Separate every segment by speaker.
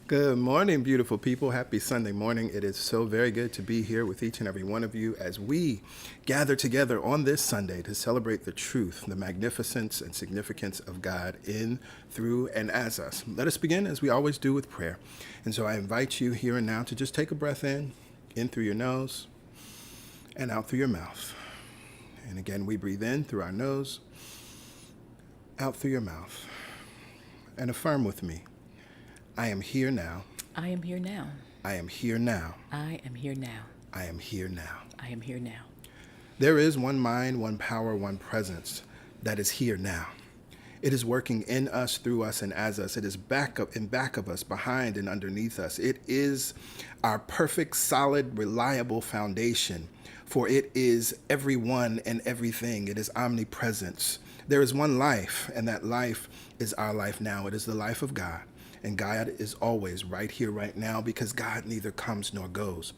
Speaker 1: Good morning, beautiful people. Happy Sunday morning. It is so very good to be here with each and every one of you as we gather together on this Sunday to celebrate the truth, the magnificence, and significance of God in, through, and as us. Let us begin, as we always do, with prayer. And so I invite you here and now to just take a breath in through your nose, and out through your mouth. And again, we breathe in through our nose, out through your mouth, and affirm with me. I am here now.
Speaker 2: I am here now.
Speaker 1: I am here now.
Speaker 2: I am here now.
Speaker 1: I am here now.
Speaker 2: I am here now.
Speaker 1: There is one mind, one power, one presence that is here now. It is working in us, through us, and as us. It is back up and back of us, behind and underneath us. It is our perfect, solid, reliable foundation, for it is everyone and everything. It is omnipresence. There is one life, and that life is our life now. It is the life of God. And God is always right here, right now, because God neither comes nor goes.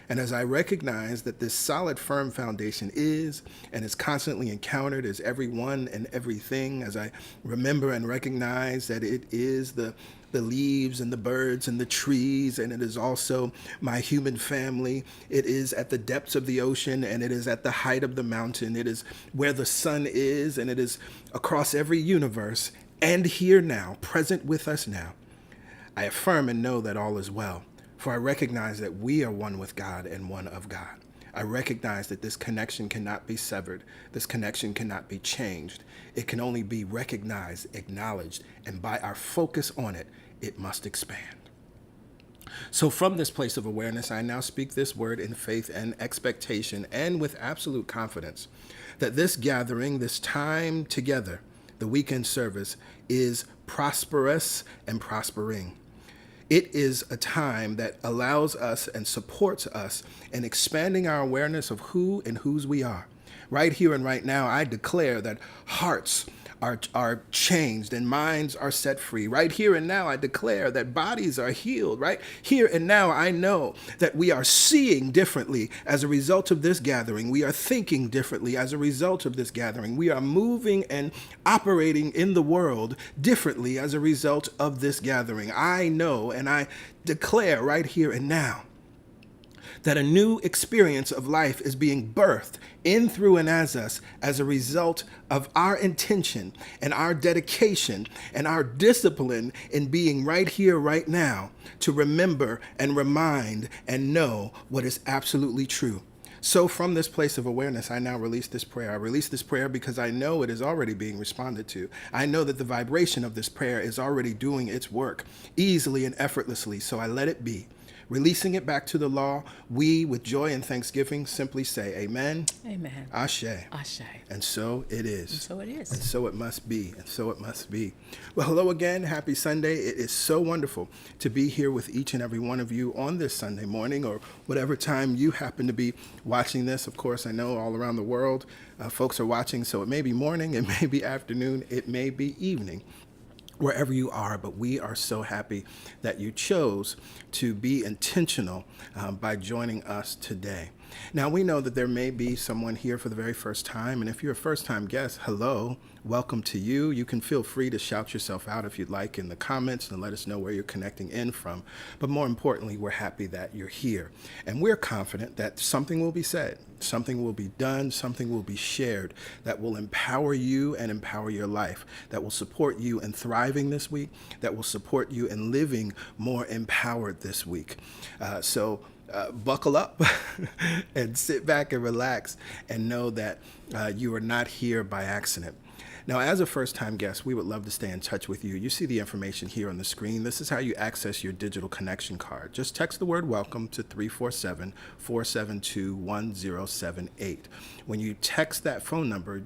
Speaker 1: And as I recognize that this solid, firm foundation is and is constantly encountered as everyone and everything, as I remember and recognize that it is the leaves and the birds and the trees, and it is also my human family. It is at the depths of the ocean, and it is at the height of the mountain. It is where the sun is, and it is across every universe, and here now, present with us now. I affirm and know that all is well, for I recognize that we are one with God and one of God. I recognize that this connection cannot be severed. This connection cannot be changed. It can only be recognized, acknowledged, and by our focus on it, it must expand. So from this place of awareness, I now speak this word in faith and expectation and with absolute confidence that this gathering, this time together, the weekend service, is prosperous and prospering. It is a time that allows us and supports us in expanding our awareness of who and whose we are. Right here and right now, I declare that hearts are changed and minds are set free. Right here and now, I declare that bodies are healed. Right here and now, I know that we are seeing differently as a result of this gathering. We are thinking differently as a result of this gathering. We are moving and operating in the world differently as a result of this gathering. I know and I declare right here and now that a new experience of life is being birthed in, through, and as us as a result of our intention and our dedication and our discipline in being right here, right now, to remember and remind and know what is absolutely true. So from this place of awareness, I now release this prayer. I release this prayer because I know it is already being responded to. I know that the vibration of this prayer is already doing its work easily and effortlessly, so I let it be. Releasing it back to the law, we, with joy and thanksgiving, simply say, Amen.
Speaker 2: Amen.
Speaker 1: Ashe.
Speaker 2: Ashe.
Speaker 1: And so it is.
Speaker 2: And so it is.
Speaker 1: And so it must be. And so it must be. Well, hello again. Happy Sunday. It is so wonderful to be here with each and every one of you on this Sunday morning or whatever time you happen to be watching this. Of course, I know all around the world folks are watching, so it may be morning, it may be afternoon, it may be evening, wherever you are, but we are so happy that you chose to be intentional by joining us today. Now, we know that there may be someone here for the very first time, and if you're a first-time guest, hello, welcome to you. You can feel free to shout yourself out if you'd like in the comments and let us know where you're connecting in from. But more importantly, we're happy that you're here, and we're confident that something will be said, something will be done, something will be shared that will empower you and empower your life, that will support you in thriving this week, that will support you in living more empowered this week. So buckle up and sit back and relax and know that you are not here by accident. Now, as a first-time guest, we would love to stay in touch with you. You see the information here on the screen. This is how you access your digital connection card. Just text the word welcome to 347-472-1078. When you text that phone number,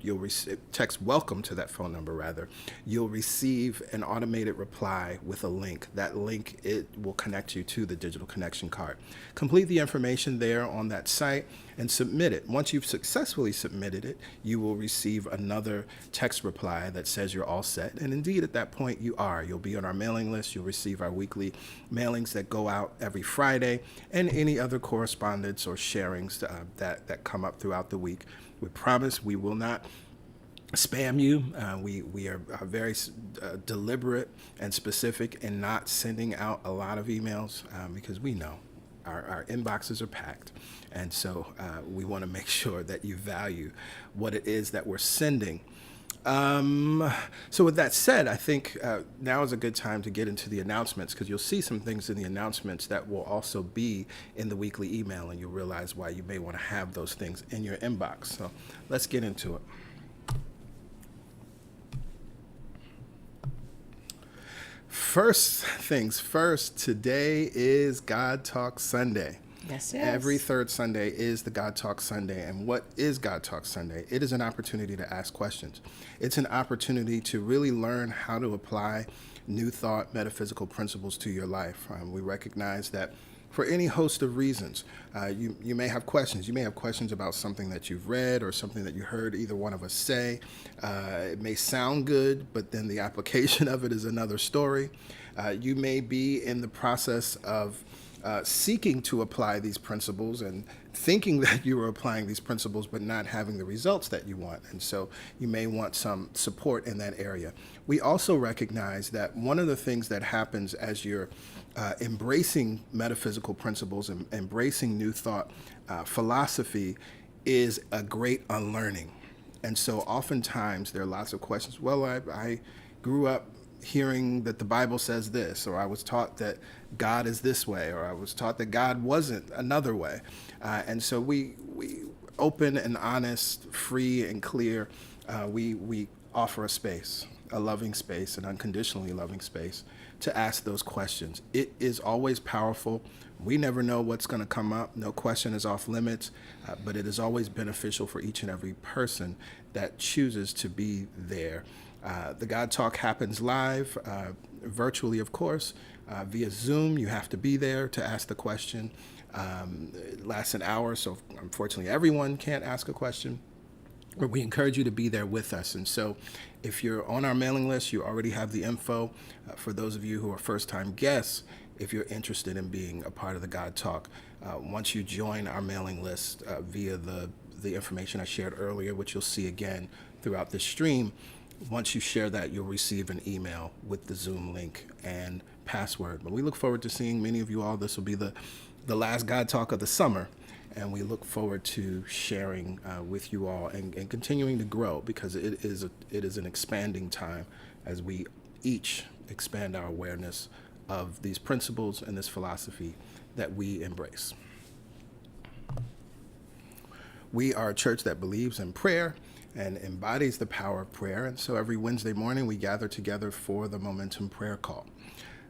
Speaker 1: text welcome to that phone number, rather, you'll receive an automated reply with a link. That link, it will connect you to the digital connection card. Complete the information there on that site and submit it. Once you've successfully submitted it, you will receive another text reply that says you're all set. And indeed, at that point, you are. You'll be on our mailing list. You'll receive our weekly mailings that go out every Friday and any other correspondence or sharings that come up throughout the week. We promise we will not spam you. We are very deliberate and specific in not sending out a lot of emails because we know our inboxes are packed. And so we want to make sure that you value what it is that we're sending. So with that said, I think now is a good time to get into the announcements, because you'll see some things in the announcements that will also be in the weekly email, and you'll realize why you may want to have those things in your inbox. So let's get into it. First things first, today is God Talk Sunday.
Speaker 2: Yes,
Speaker 1: Every third Sunday is the God Talk Sunday. And what is God Talk Sunday? It is an opportunity to ask questions. It's an opportunity to really learn how to apply new thought, metaphysical principles to your life. We recognize that for any host of reasons, you may have questions. You may have questions about something that you've read or something that you heard either one of us say. It may sound good, but then the application of it is another story. You may be in the process of seeking to apply these principles and thinking that you are applying these principles but not having the results that you want. And so you may want some support in that area. We also recognize that one of the things that happens as you're embracing metaphysical principles and embracing new thought, philosophy is a great unlearning. And so oftentimes there are lots of questions. Well, I grew up hearing that the Bible says this, or I was taught that God is this way, or I was taught that God wasn't another way. And so we open and honest, free and clear, we offer a space, a loving space, an unconditionally loving space to ask those questions. It is always powerful. We never know what's going to come up. No question is off limits, but it is always beneficial for each and every person that chooses to be there. The God Talk happens live, virtually, of course, via Zoom. You have to be there to ask the question. It lasts an hour, so unfortunately everyone can't ask a question. But we encourage you to be there with us. And so if you're on our mailing list, you already have the info. For those of you who are first-time guests, if you're interested in being a part of the God Talk, once you join our mailing list via the information I shared earlier, which you'll see again throughout this stream, once you share that, you'll receive an email with the Zoom link and password. But we look forward to seeing many of you all. This will be the last God Talk of the summer, and we look forward to sharing with you all and continuing to grow, because it is an expanding time as we each expand our awareness of these principles and this philosophy that we embrace. We are a church that believes in prayer and embodies the power of prayer. And so every Wednesday morning, we gather together for the Momentum Prayer Call.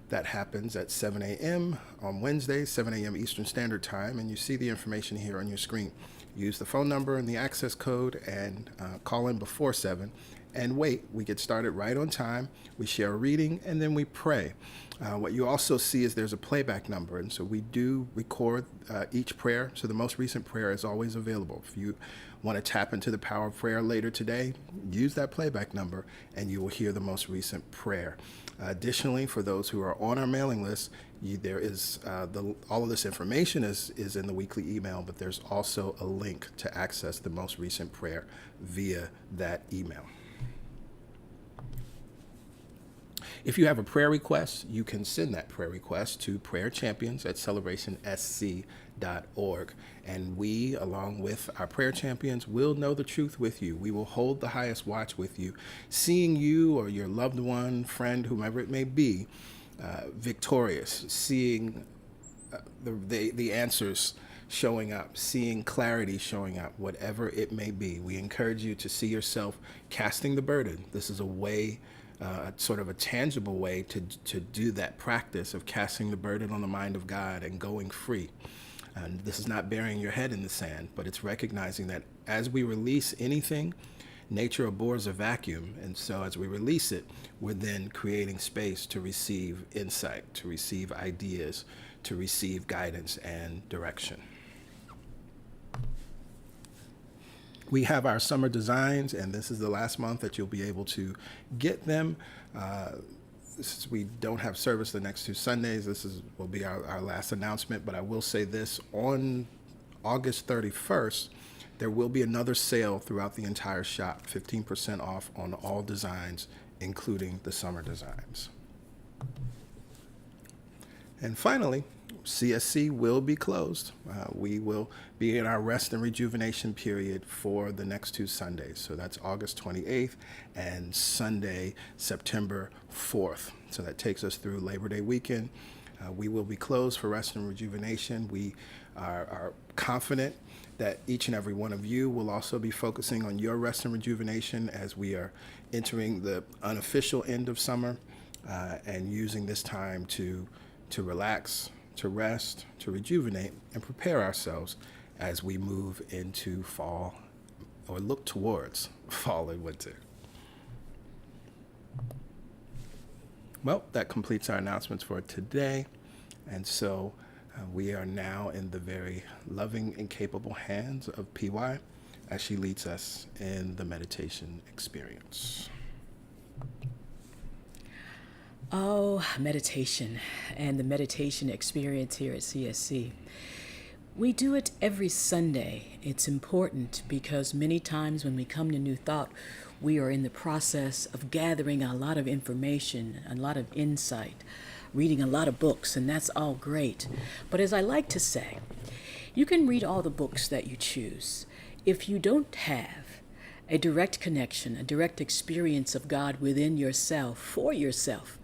Speaker 1: That happens at 7 a.m. on Wednesdays, 7 a.m. Eastern Standard Time, and you see the information here on your screen. Use the phone number and the access code and call in before 7 and wait. We get started right on time. We share a reading, and then we pray. What you also see is there's a playback number, and so we do record each prayer, so the most recent prayer is always available. If you want to tap into the power of prayer later today, use that playback number, and you will hear the most recent prayer. Additionally, for those who are on our mailing list, there is all of this information is in the weekly email, but there's also a link to access the most recent prayer via that email. If you have a prayer request, you can send that prayer request to prayerchampions@celebrationsc.org. And we, along with our prayer champions, will know the truth with you. We will hold the highest watch with you, seeing you or your loved one, friend, whomever it may be, victorious, seeing the answers showing up, seeing clarity showing up, whatever it may be. We encourage you to see yourself casting the burden. This is a way, sort of a tangible way to do that practice of casting the burden on the mind of God and going free. And this is not burying your head in the sand, but it's recognizing that as we release anything, nature abhors a vacuum. And so as we release it, we're then creating space to receive insight, to receive ideas, to receive guidance and direction. We have our summer designs, and this is the last month that you'll be able to get them. Since we don't have service the next 2 Sundays, will be our last announcement, but I will say this: on August 31st, There will be another sale throughout the entire shop, 15% off on all designs, including the summer designs. And finally, CSC will be closed. We will be in our rest and rejuvenation period for the next 2 Sundays. So that's August 28th and Sunday, September 4th. So that takes us through Labor Day weekend. We will be closed for rest and rejuvenation. We are confident that each and every one of you will also be focusing on your rest and rejuvenation as we are entering the unofficial end of summer and using this time to relax, to rest, to rejuvenate, and prepare ourselves as we move into fall or look towards fall and winter. Well, that completes our announcements for today. And so we are now in the very loving and capable hands of PY as she leads us in the meditation experience.
Speaker 2: Oh, meditation and the meditation experience here at CSC. We do it every Sunday. It's important because many times when we come to New Thought, we are in the process of gathering a lot of information, a lot of insight, reading a lot of books, and that's all great. But as I like to say, you can read all the books that you choose. If you don't have a direct connection, a direct experience of God within yourself, for yourself,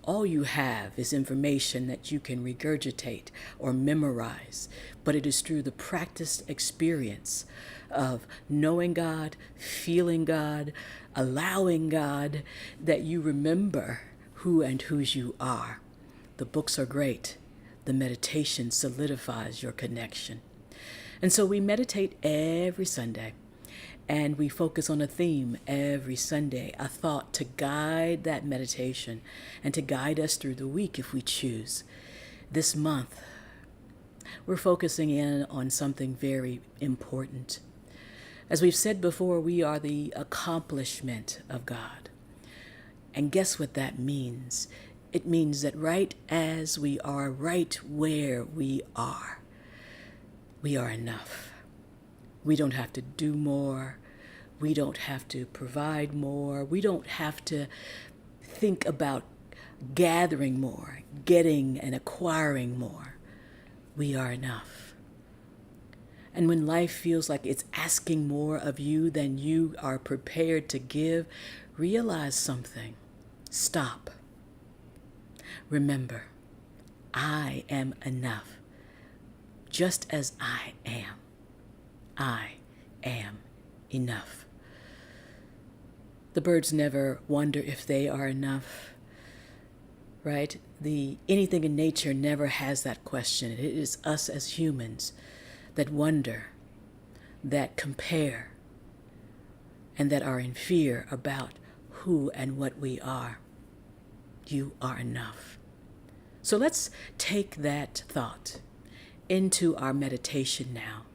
Speaker 2: all you have is information that you can regurgitate or memorize, but it is through the practiced experience of knowing God, feeling God, allowing God, that you remember who and whose you are. The books are great. The meditation solidifies your connection. And so we meditate every Sunday. And we focus on a theme every Sunday, a thought to guide that meditation and to guide us through the week if we choose. This month, we're focusing in on something very important. As we've said before, we are the accomplishment of God. And guess what that means? It means that right as we are, right where we are enough. We don't have to do more. We don't have to provide more. We don't have to think about gathering more, getting and acquiring more. We are enough. And when life feels like it's asking more of you than you are prepared to give, realize something. Stop. Remember, I am enough, just as I am. I am enough. The birds never wonder if they are enough, right? Anything in nature never has that question. It is us as humans that wonder, that compare, and that are in fear about who and what we are. You are enough. So let's take that thought into our meditation now.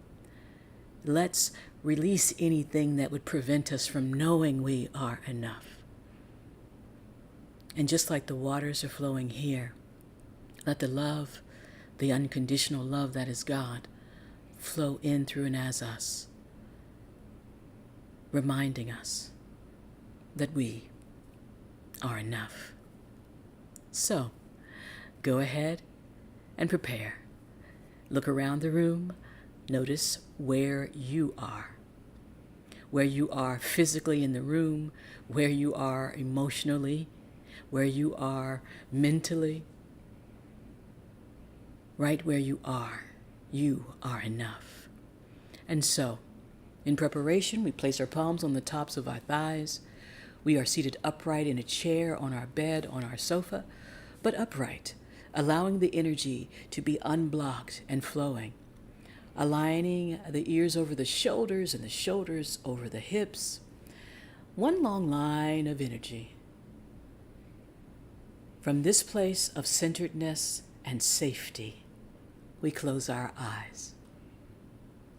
Speaker 2: Let's release anything that would prevent us from knowing we are enough. And just like the waters are flowing here, let the love, the unconditional love that is God, flow in through and as us, reminding us that we are enough. So, go ahead and prepare. Look around the room. Notice where you are physically in the room, where you are emotionally, where you are mentally. Right where you are enough. And so, in preparation, we place our palms on the tops of our thighs. We are seated upright in a chair, on our bed, on our sofa, but upright, allowing the energy to be unblocked and flowing. Aligning the ears over the shoulders and the shoulders over the hips. One long line of energy. From this place of centeredness and safety, we close our eyes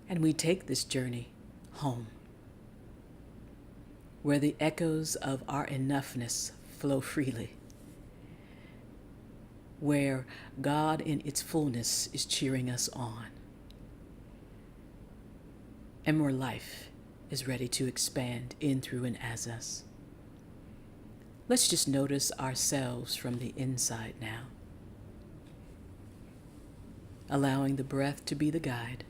Speaker 2: and we take this journey home, where the echoes of our enoughness flow freely, where God in its fullness is cheering us on. and more life is ready to expand in, through, and as us. Let's just notice ourselves from the inside now, allowing the breath to be the guide.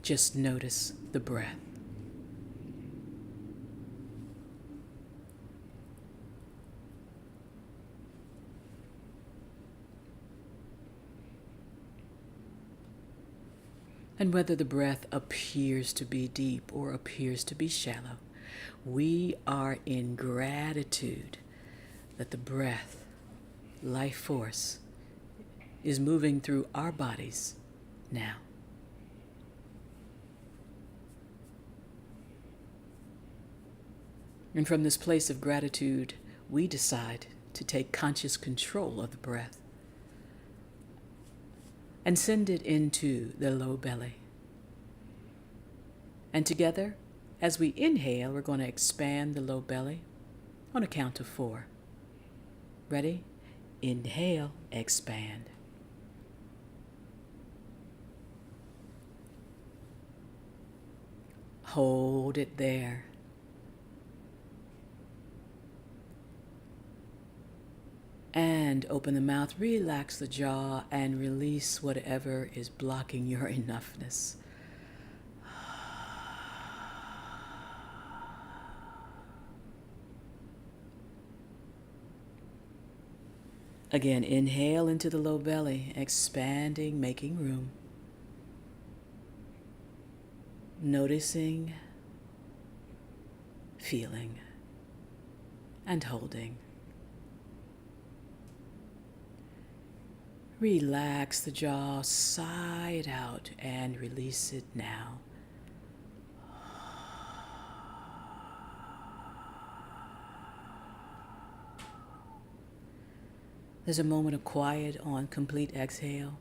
Speaker 2: Just notice the breath. And whether the breath appears to be deep or appears to be shallow, we are in gratitude that the breath, life force, is moving through our bodies now. And from this place of gratitude, we decide to take conscious control of the breath and send it into the low belly. And together, as we inhale, we're going to expand the low belly on a count of 4. Ready? Inhale, expand. Hold it there. And open the mouth, relax the jaw, and release whatever is blocking your enoughness. Again, inhale into the low belly, expanding, making room. Noticing, feeling, and holding. Relax the jaw, sigh it out, and release it now. There's a moment of quiet on complete exhale,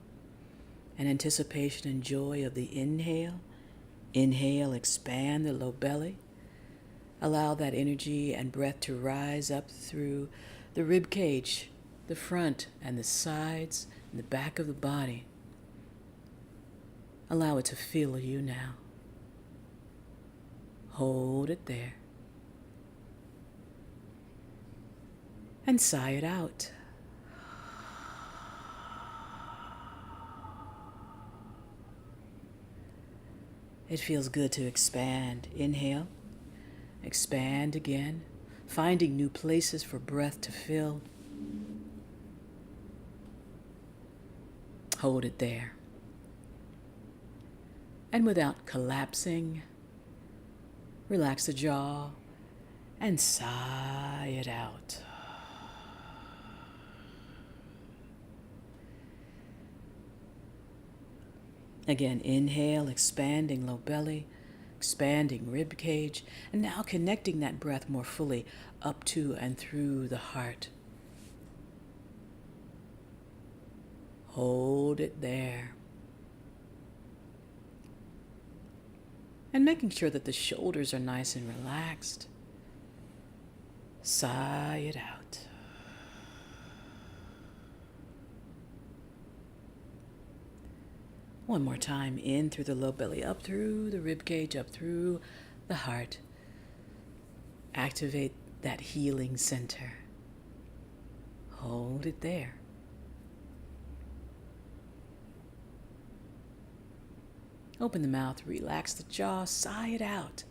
Speaker 2: and anticipation and joy of the inhale. Inhale, expand the low belly. Allow that energy and breath to rise up through the rib cage, the front and the sides, and the back of the body. Allow it to fill you now. Hold it there. And sigh it out. It feels good to expand. Inhale, expand again, finding new places for breath to fill. Hold it there. And without collapsing, relax the jaw and sigh it out. Again, inhale, expanding low belly, expanding rib cage, and now connecting that breath more fully up to and through the heart. Hold it there. And making sure that the shoulders are nice and relaxed. Sigh it out. One more time, in through the low belly, up through the rib cage, up through the heart. Activate that healing center. Hold it there. Open the mouth, relax the jaw, sigh it out.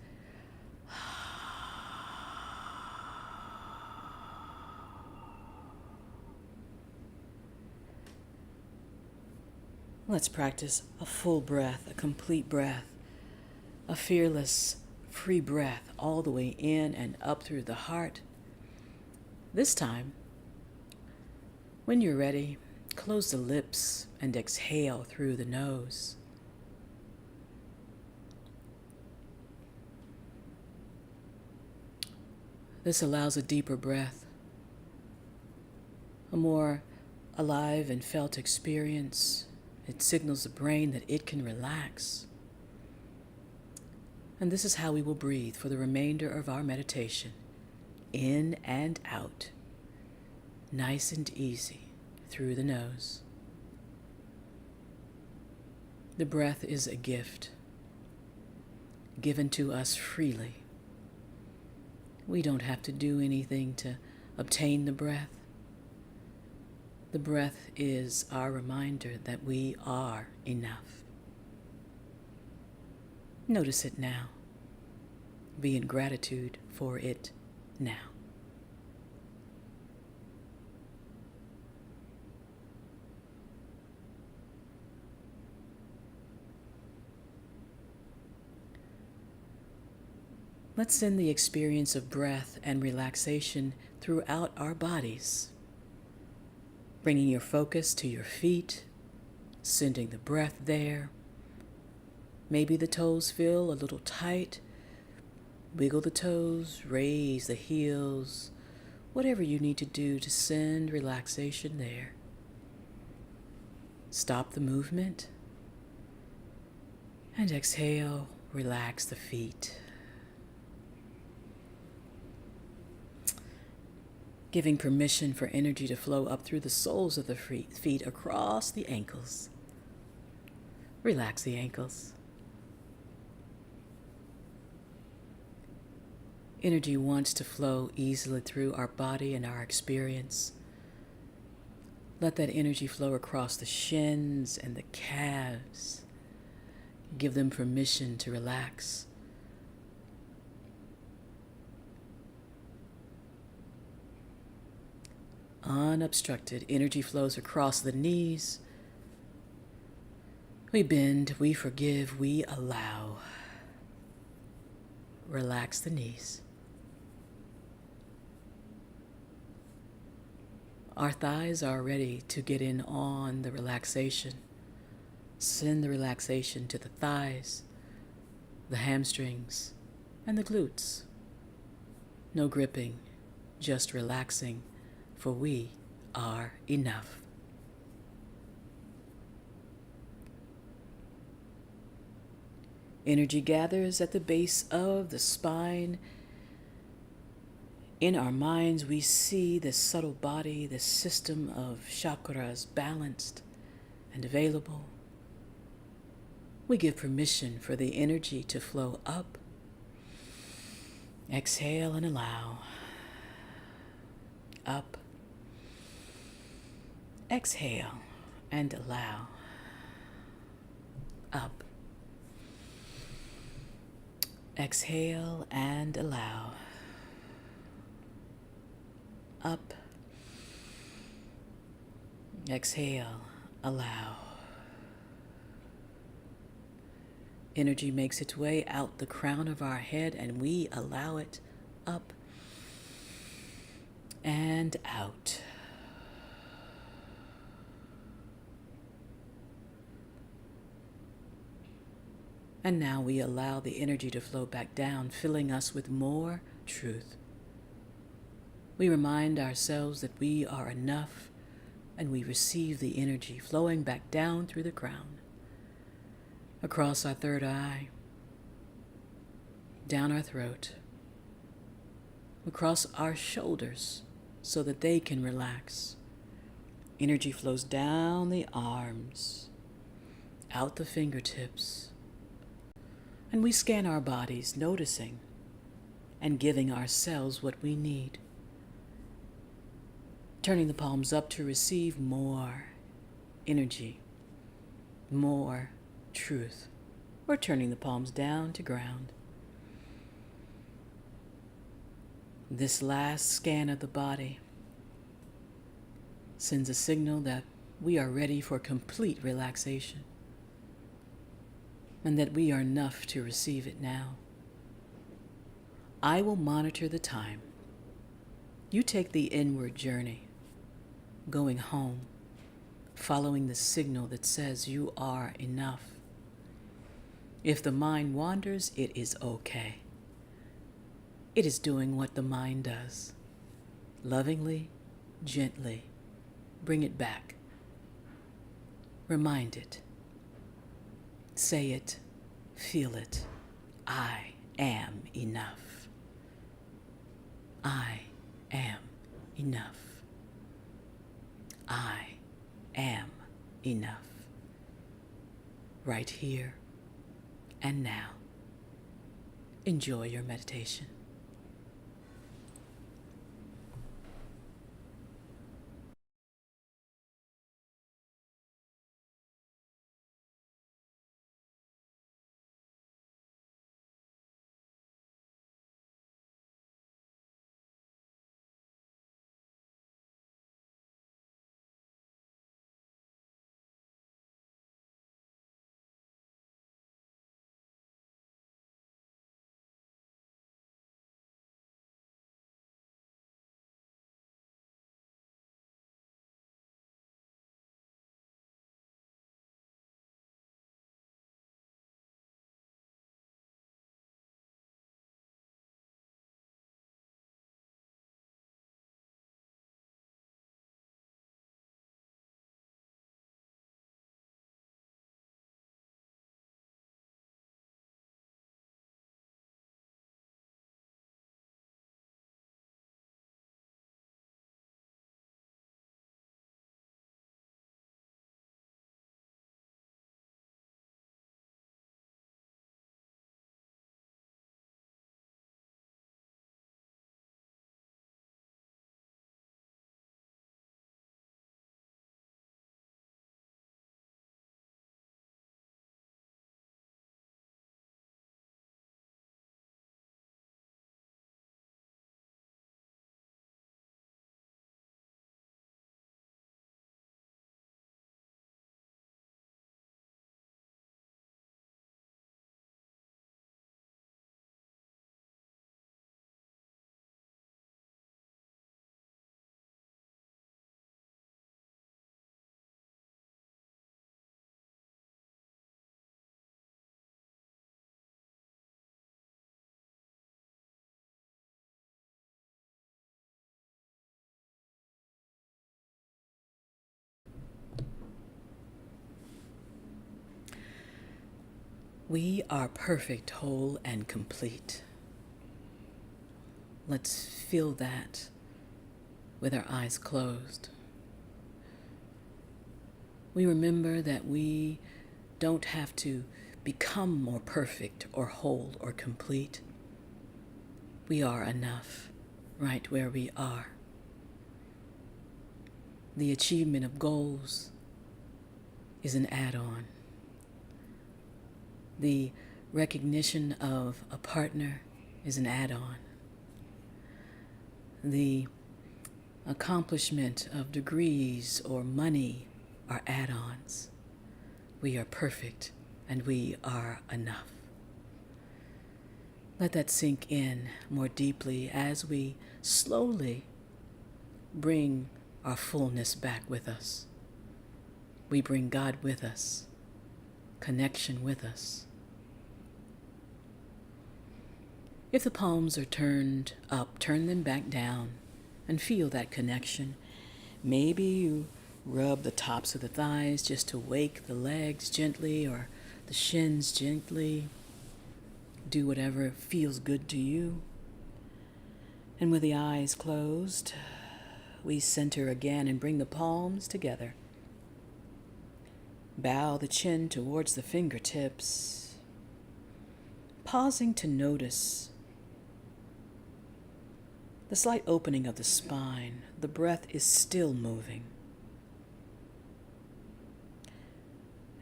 Speaker 2: Let's practice a full breath, a complete breath, a fearless, free breath all the way in and up through the heart. This time, when you're ready, close the lips and exhale through the nose. This allows a deeper breath, a more alive and felt experience. It signals the brain that it can relax. And this is how we will breathe for the remainder of our meditation. In and out, nice and easy through the nose. The breath is a gift given to us freely. We don't have to do anything to obtain the breath. The breath is our reminder that we are enough. Notice it now. Be in gratitude for it now. Let's send the experience of breath and relaxation throughout our bodies, bringing your focus to your feet, sending the breath there. Maybe the toes feel a little tight. Wiggle the toes, raise the heels, whatever you need to do to send relaxation there. Stop the movement and exhale, relax the feet. Giving permission for energy to flow up through the soles of the feet across the ankles. Relax the ankles. Energy wants to flow easily through our body and our experience. Let that energy flow across the shins and the calves. Give them permission to relax. Unobstructed energy flows across the knees. We bend, we forgive, we allow. Relax the knees. Our thighs are ready to get in on the relaxation. Send the relaxation to the thighs, the hamstrings, and the glutes. No gripping, just relaxing, for we are enough. Energy gathers at the base of the spine. In our minds, we see this subtle body, this system of chakras balanced and available. We give permission for the energy to flow up. Exhale and allow. Up. Exhale and allow. Up. Exhale and allow. Up. Exhale, allow. Energy makes its way out the crown of our head and we allow it up and out. And now we allow the energy to flow back down, filling us with more truth. We remind ourselves that we are enough, and we receive the energy flowing back down through the crown, across our third eye, down our throat, across our shoulders so that they can relax. Energy flows down the arms, out the fingertips, and we scan our bodies, noticing and giving ourselves what we need. Turning the palms up to receive more energy, more truth, or turning the palms down to ground. This last scan of the body sends a signal that we are ready for complete relaxation, and that we are enough to receive it now. I will monitor the time. You take the inward journey, going home, following the signal that says you are enough. If the mind wanders, it is okay. It is doing what the mind does. Lovingly, gently, bring it back. Remind it. Say it, feel it. I am enough. I am enough. I am enough. right here and now. Enjoy your meditation. We are perfect, whole, and complete. Let's feel that with our eyes closed. We remember that we don't have to become more perfect or whole or complete. We are enough right where we are. The achievement of goals is an add-on. The recognition of a partner is an add-on. The accomplishment of degrees or money are add-ons. We are perfect and we are enough. Let that sink in more deeply as we slowly bring our fullness back with us. We bring God with us, connection with us. If the palms are turned up, turn them back down and feel that connection. Maybe you rub the tops of the thighs just to wake the legs gently or the shins gently. Do whatever feels good to you. And with the eyes closed, we center again and bring the palms together. Bow the chin towards the fingertips, pausing to notice the slight opening of the spine. The breath is still moving.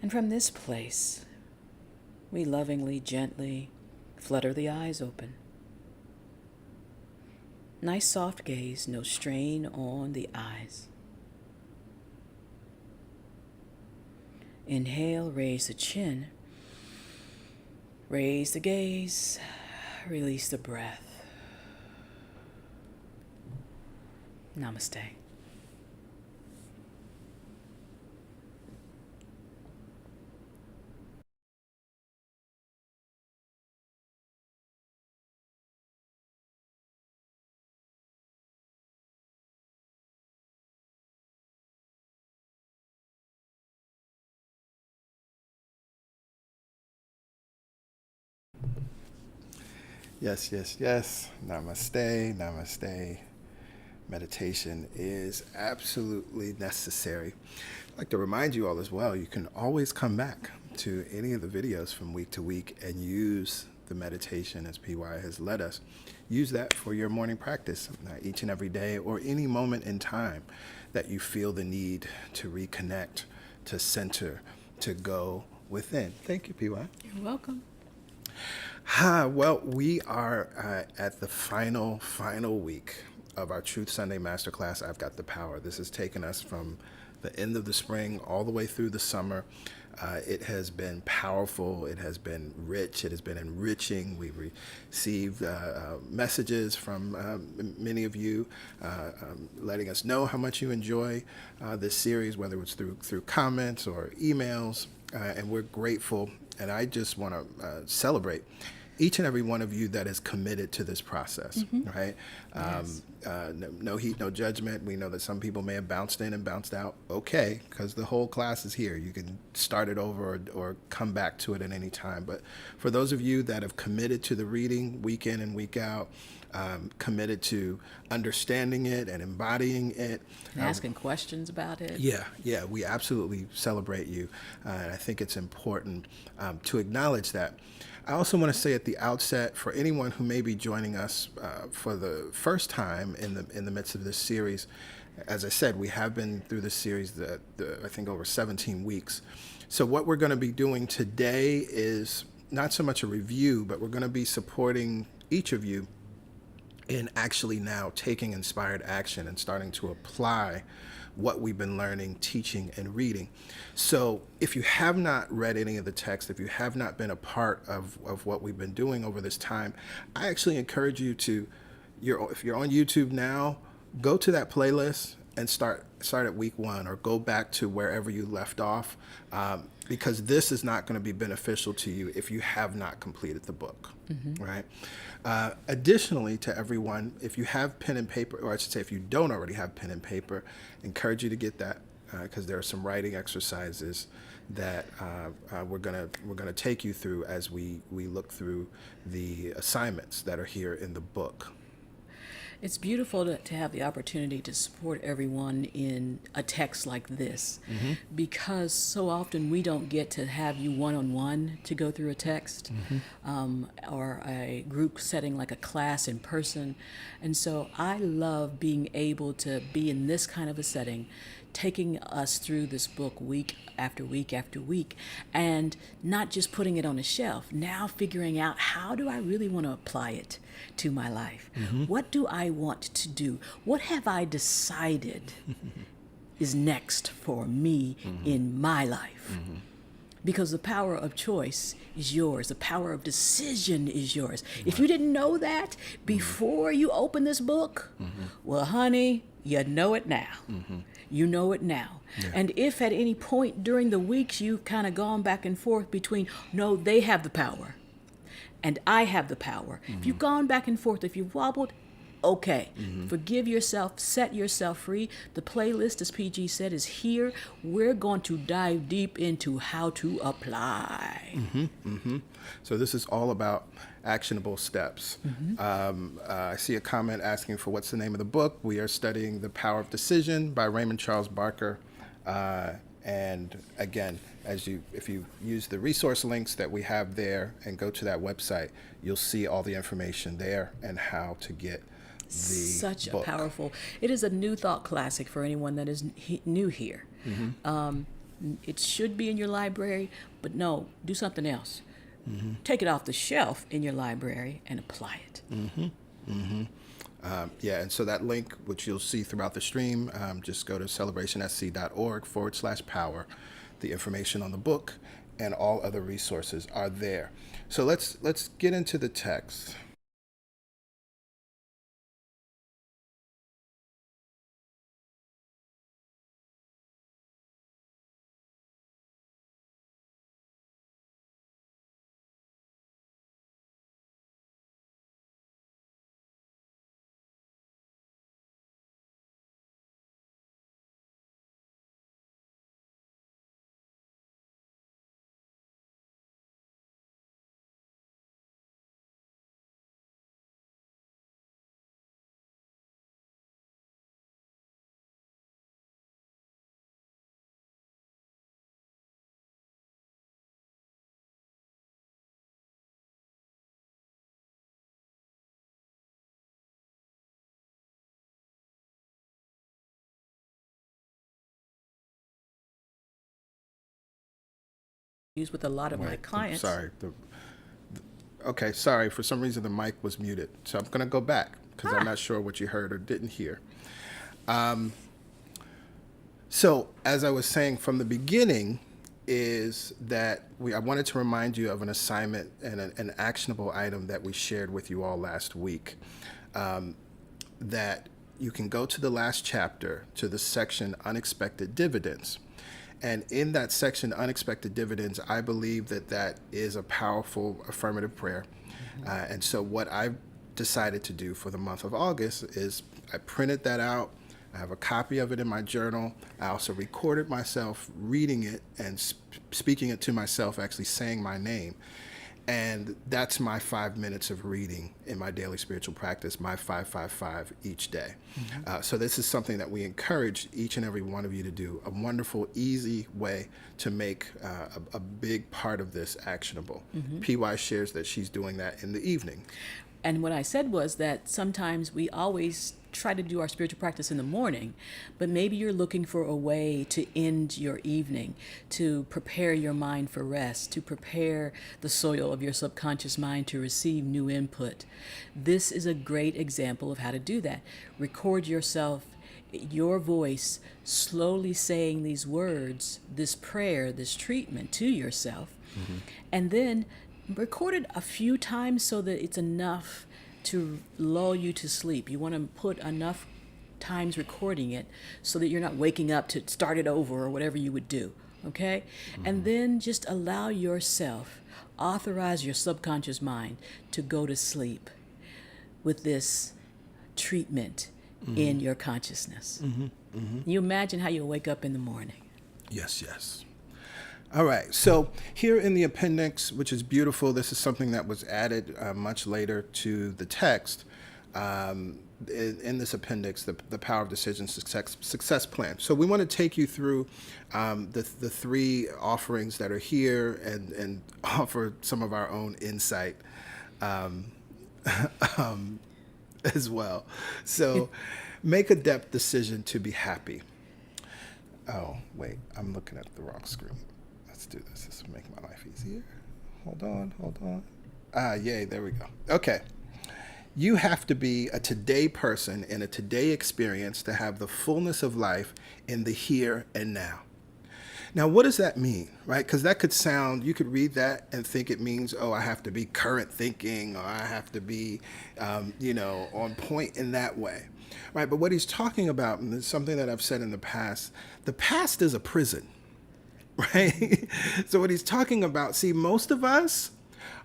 Speaker 2: And from this place, we lovingly, gently flutter the eyes open. Nice soft gaze, no strain on the eyes. Inhale, raise the chin. Raise the gaze, release the breath. Namaste.
Speaker 1: Yes, yes, yes. Namaste, namaste. Meditation is absolutely necessary. I'd like to remind you all as well, you can always come back to any of the videos from week to week and use the meditation as PY has led us. Use that for your morning practice each and every day, or any moment in time that you feel the need to reconnect, to center, to go within. Thank you, PY.
Speaker 2: You're welcome.
Speaker 1: Well, we are at the final week of our Truth Sunday Masterclass, I've Got the Power. This has taken us from the end of the spring all the way through the summer. It has been powerful. It has been rich. It has been enriching. We've received messages from many of you letting us know how much you enjoy this series, whether it's through comments or emails, and we're grateful. And I just want to celebrate each and every one of you that is committed to this process, right?
Speaker 2: Yes.
Speaker 1: No heat, no judgment. We know that some people may have bounced in and bounced out. Okay, because the whole class is here. You can start it over or come back to it at any time. But for those of you that have committed to the reading week in and week out, committed to understanding it and embodying it.
Speaker 2: And asking questions about it.
Speaker 1: Yeah, we absolutely celebrate you. And I think it's important to acknowledge that. I also want to say at the outset, for anyone who may be joining us for the first time in the midst of this series, as I said, we have been through this series, I think over 17 weeks. So what we're going to be doing today is not so much a review, but we're going to be supporting each of you in actually now taking inspired action and starting to apply what we've been learning, teaching, and reading. So if you have not read any of the text, if you have not been a part of what we've been doing over this time, I actually encourage you to, if you're on YouTube now, go to that playlist and start at week 1, or go back to wherever you left off, because this is not going to be beneficial to you if you have not completed the book, right? Additionally, to everyone, if you have pen and paper, or I should say if you don't already have pen and paper, encourage you to get that, because there are some writing exercises that we're gonna take you through as we look through the assignments that are here in the book.
Speaker 2: It's beautiful to have the opportunity to support everyone in a text like this, because so often we don't get to have you one-on-one to go through a text, or a group setting like a class in person. And so I love being able to be in this kind of a setting, taking us through this book week after week after week, and not just putting it on a shelf, now figuring out, how do I really want to apply it to my life? What do I want to do? What have I decided is next for me in my life? Because the power of choice is yours. The power of decision is yours. If you didn't know that before you open this book, well, honey, you know it now. You know it now. Yeah. And if at any point during the weeks you've kind of gone back and forth between, no, they have the power and I have the power. If you've gone back and forth, if you've wobbled, okay, forgive yourself, set yourself free. The playlist, as PG said, is here. We're going to dive deep into how to apply.
Speaker 1: So this is all about actionable steps. I see a comment asking for what's the name of the book. We are studying The Power of Decision by Raymond Charles Barker. And again, if you use the resource links that we have there and go to that website, you'll see all the information there and how to get the
Speaker 2: Such
Speaker 1: book.
Speaker 2: A powerful, it is a new thought classic for anyone that is new here. It should be in your library, but no, do something else. Take it off the shelf in your library and apply it.
Speaker 1: Yeah, and so that link, which you'll see throughout the stream, just go to celebration.sc.org/power. The information on the book and all other resources are there. So let's get into the text.
Speaker 2: use with a lot of my clients.
Speaker 1: Sorry. Okay, sorry. For some reason, the mic was muted. So I'm going to go back because I'm not sure what you heard or didn't hear. So as I was saying from the beginning, is that I wanted to remind you of an assignment and an actionable item that we shared with you all last week, that you can go to the last chapter to the section Unexpected Dividends. And in that section, Unexpected Dividends, I believe that is a powerful affirmative prayer. And so what I've decided to do for the month of August is I printed that out. I have a copy of it in my journal. I also recorded myself reading it and speaking it to myself, actually saying my name. And that's my 5 minutes of reading in my daily spiritual practice, my 555 each day. So this is something that we encourage each and every one of you to do, a wonderful, easy way to make a big part of this actionable. PY shares that she's doing that in the evening.
Speaker 2: And what I said was that sometimes we always try to do our spiritual practice in the morning, but maybe you're looking for a way to end your evening, to prepare your mind for rest, to prepare the soil of your subconscious mind to receive new input. This is a great example of how to do that. Record yourself, your voice, slowly saying these words, this prayer, this treatment to yourself, and then record it a few times so that it's enough to lull you to sleep. You want to put enough times recording it so that you're not waking up to start it over or whatever you would do, okay? And then just allow yourself, authorize your subconscious mind to go to sleep with this treatment in your consciousness. You imagine how you'll wake up in the morning.
Speaker 1: Yes, yes. All right. So here in the appendix, which is beautiful, this is something that was added much later to the text. In this appendix, the Power of Decision Success Plan. So we want to take you through the three offerings that are here and offer some of our own insight as well. So make a depth decision to be happy. Oh, wait, I'm looking at the wrong screen. Let's do this. This will make my life easier. Hold on. Yay, there we go. Okay. You have to be a today person in a today experience to have the fullness of life in the here and now. Now, what does that mean, right? Because that could sound, you could read that and think it means, oh, I have to be current thinking, or I have to be, on point in that way, right? But what he's talking about, and it's something that I've said in the past is a prison. Right? So what he's talking about, see, most of us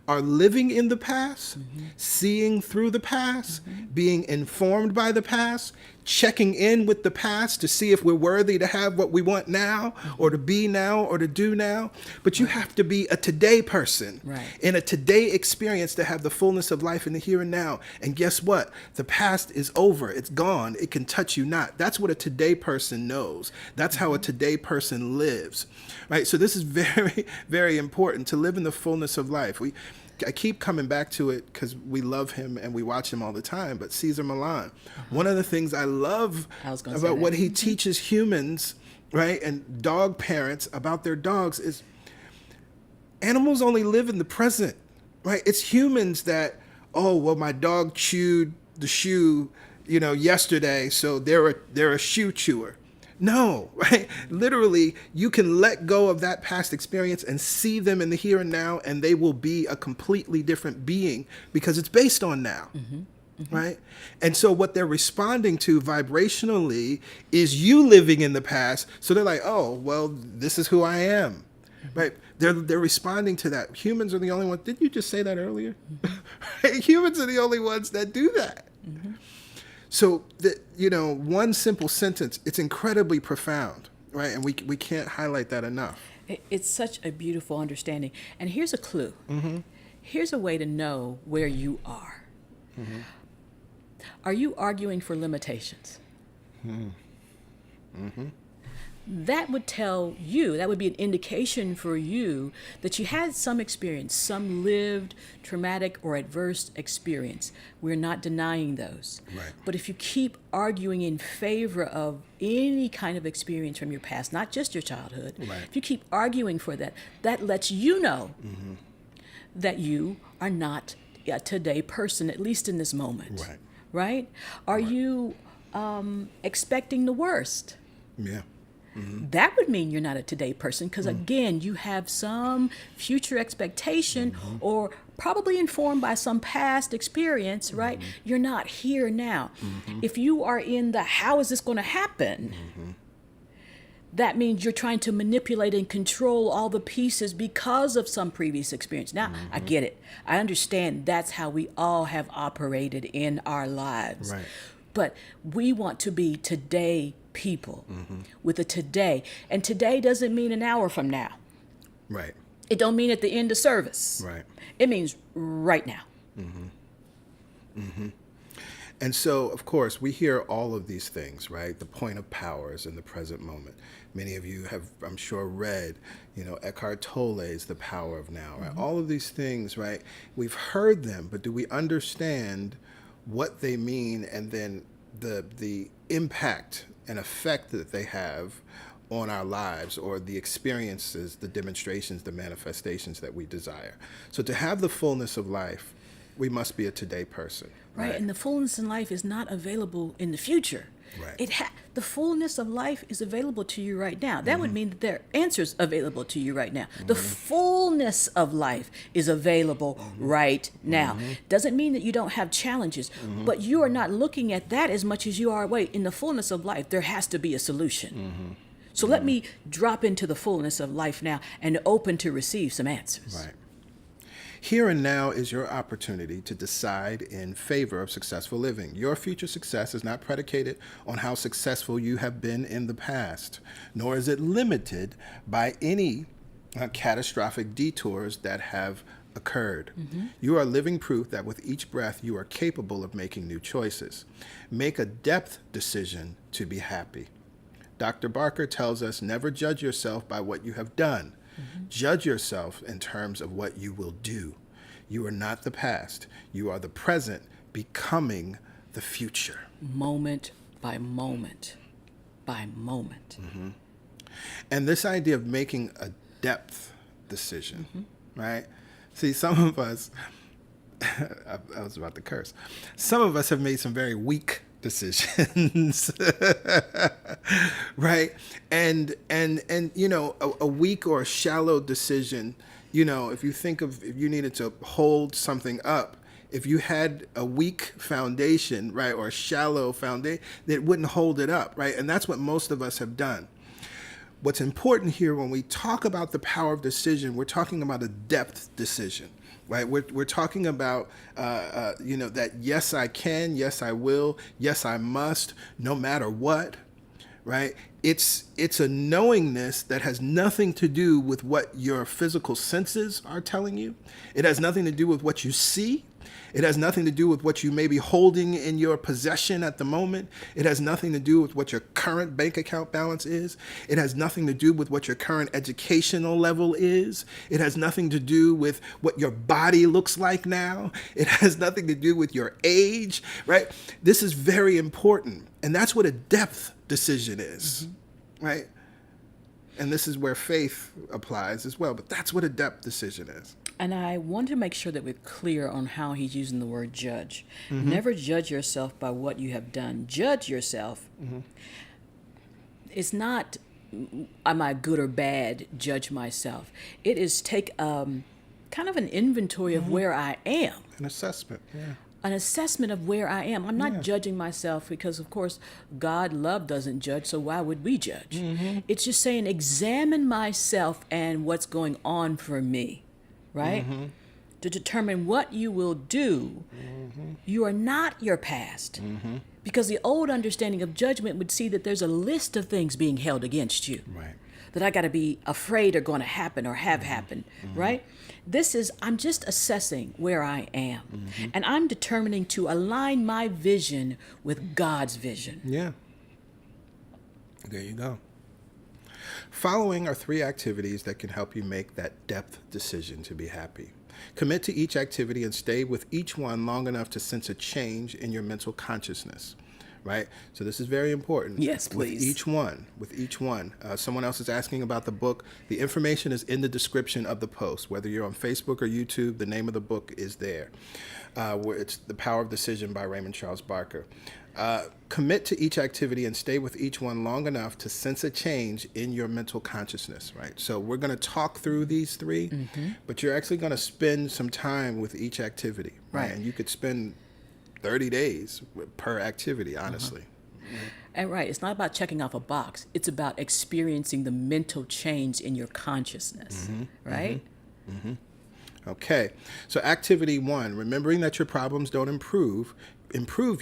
Speaker 1: are living in the past, seeing through the past, being informed by the past, checking in with the past to see if we're worthy to have what we want now or to be now or to do now. But you have to be a today person in a today experience to have the fullness of life in the here and now. And guess what? The past is over. It's gone. It can touch you not. That's what a today person knows. That's how a today person lives. Right? So this is very, very important to live in the fullness of life. I keep coming back to it because we love him and we watch him all the time. But Cesar Millan, one of the things I love about what he teaches humans, right, and dog parents about their dogs is animals only live in the present, right? It's humans that, oh, well, my dog chewed the shoe, yesterday, so they're a shoe chewer. No, right? Literally, you can let go of that past experience and see them in the here and now, and they will be a completely different being because it's based on now, right? And so what they're responding to vibrationally is you living in the past. So they're like, oh, well, this is who I am, right? They're responding to that. Humans are the only ones. Didn't you just say that earlier? Right? Humans are the only ones that do that. So, one simple sentence, it's incredibly profound, right? And we can't highlight that enough.
Speaker 2: It's such a beautiful understanding. And here's a clue. Here's a way to know where you are. Are you arguing for limitations? that would tell you, that would be an indication for you that you had some experience, some lived traumatic or adverse experience. We're not denying those.
Speaker 1: Right.
Speaker 2: But if you keep arguing in favor of any kind of experience from your past, not just your childhood,
Speaker 1: Right.
Speaker 2: if you keep arguing for that, that lets you know that you are not a today person, at least in this moment.
Speaker 1: Right.
Speaker 2: Right? Are you expecting the worst?
Speaker 1: Yeah.
Speaker 2: That would mean you're not a today person because, again, you have some future expectation or probably informed by some past experience, right? You're not here now. If you are in the how is this going to happen, that means you're trying to manipulate and control all the pieces because of some previous experience. Now, I get it. I understand that's how we all have operated in our lives.
Speaker 1: Right.
Speaker 2: But we want to be today people with a today. And today doesn't mean an hour from now.
Speaker 1: Right.
Speaker 2: It don't mean at the end of service.
Speaker 1: Right.
Speaker 2: It means right now.
Speaker 1: And so, of course, we hear all of these things, right? The point of power is in the present moment. Many of you have, I'm sure, read, Eckhart Tolle's The Power of Now, right? All of these things, right? We've heard them, but do we understand what they mean and then the impact and effect that they have on our lives or the experiences, the demonstrations, the manifestations that we desire? So to have the fullness of life, we must be a today person.
Speaker 2: Right. And the fullness in life is not available in the future.
Speaker 1: Right.
Speaker 2: The fullness of life is available to you right now. That would mean that there are answers available to you right now. The fullness of life is available right now. Doesn't mean that you don't have challenges, but you are not looking at that as much as you are, wait, in the fullness of life, there has to be a solution. So let me drop into the fullness of life now and open to receive some answers.
Speaker 1: Right. Here and now is your opportunity to decide in favor of successful living. Your future success is not predicated on how successful you have been in the past, nor is it limited by any catastrophic detours that have occurred. You are living proof that with each breath you are capable of making new choices. Make a depth decision to be happy. Dr. Barker tells us never judge yourself by what you have done. Judge yourself in terms of what you will do. You are not the past. You are the present, becoming the future.
Speaker 2: Moment by moment by moment.
Speaker 1: And this idea of making a depth decision, right? See, some of us, I was about to curse, some of us have made some very weak decisions, right? And a weak or a shallow decision, if you think of, if you needed to hold something up, if you had a weak foundation, right, or a shallow foundation, it wouldn't hold it up, right? And that's what most of us have done. What's important here when we talk about the power of decision, we're talking about a depth decision. Right, we're talking about that yes I can, yes I will, yes I must, no matter what. Right, it's a knowingness that has nothing to do with what your physical senses are telling you. It has nothing to do with what you see. It has nothing to do with what you may be holding in your possession at the moment. It has nothing to do with what your current bank account balance is. It has nothing to do with what your current educational level is. It has nothing to do with what your body looks like now. It has nothing to do with your age, right? This is very important. And that's what a depth decision is, right? And this is where faith applies as well. But that's what a depth decision is.
Speaker 2: And I want to make sure that we're clear on how he's using the word judge. Never judge yourself by what you have done. Judge yourself. It's not, am I good or bad, judge myself. It is take kind of an inventory of where I am.
Speaker 1: An assessment, yeah.
Speaker 2: An assessment of where I am. I'm not judging myself because, of course, God, love doesn't judge, so why would we judge? It's just saying examine myself and what's going on for me. Right? To determine what you will do. You are not your past. Because the old understanding of judgment would see that there's a list of things being held against you.
Speaker 1: Right.
Speaker 2: That I got to be afraid are going to happen or have happened. Right? This is, I'm just assessing where I am. And I'm determining to align my vision with God's vision.
Speaker 1: Yeah. There you go. Following are 3 activities that can help you make that depth decision to be happy. Commit to each activity and stay with each one long enough to sense a change in your mental consciousness. Right? So this is very important.
Speaker 2: Yes, please.
Speaker 1: With each one. Someone else is asking about the book. The information is in the description of the post. Whether you're on Facebook or YouTube, the name of the book is there. Where it's The Power of Decision by Raymond Charles Barker. Commit to each activity and stay with each one long enough to sense a change in your mental consciousness, right? So we're going to talk through these 3, but you're actually going to spend some time with each activity, right? And you could spend 30 days per activity, honestly.
Speaker 2: And right, it's not about checking off a box. It's about experiencing the mental change in your consciousness, right?
Speaker 1: Okay, so activity 1, remembering that your problems don't improve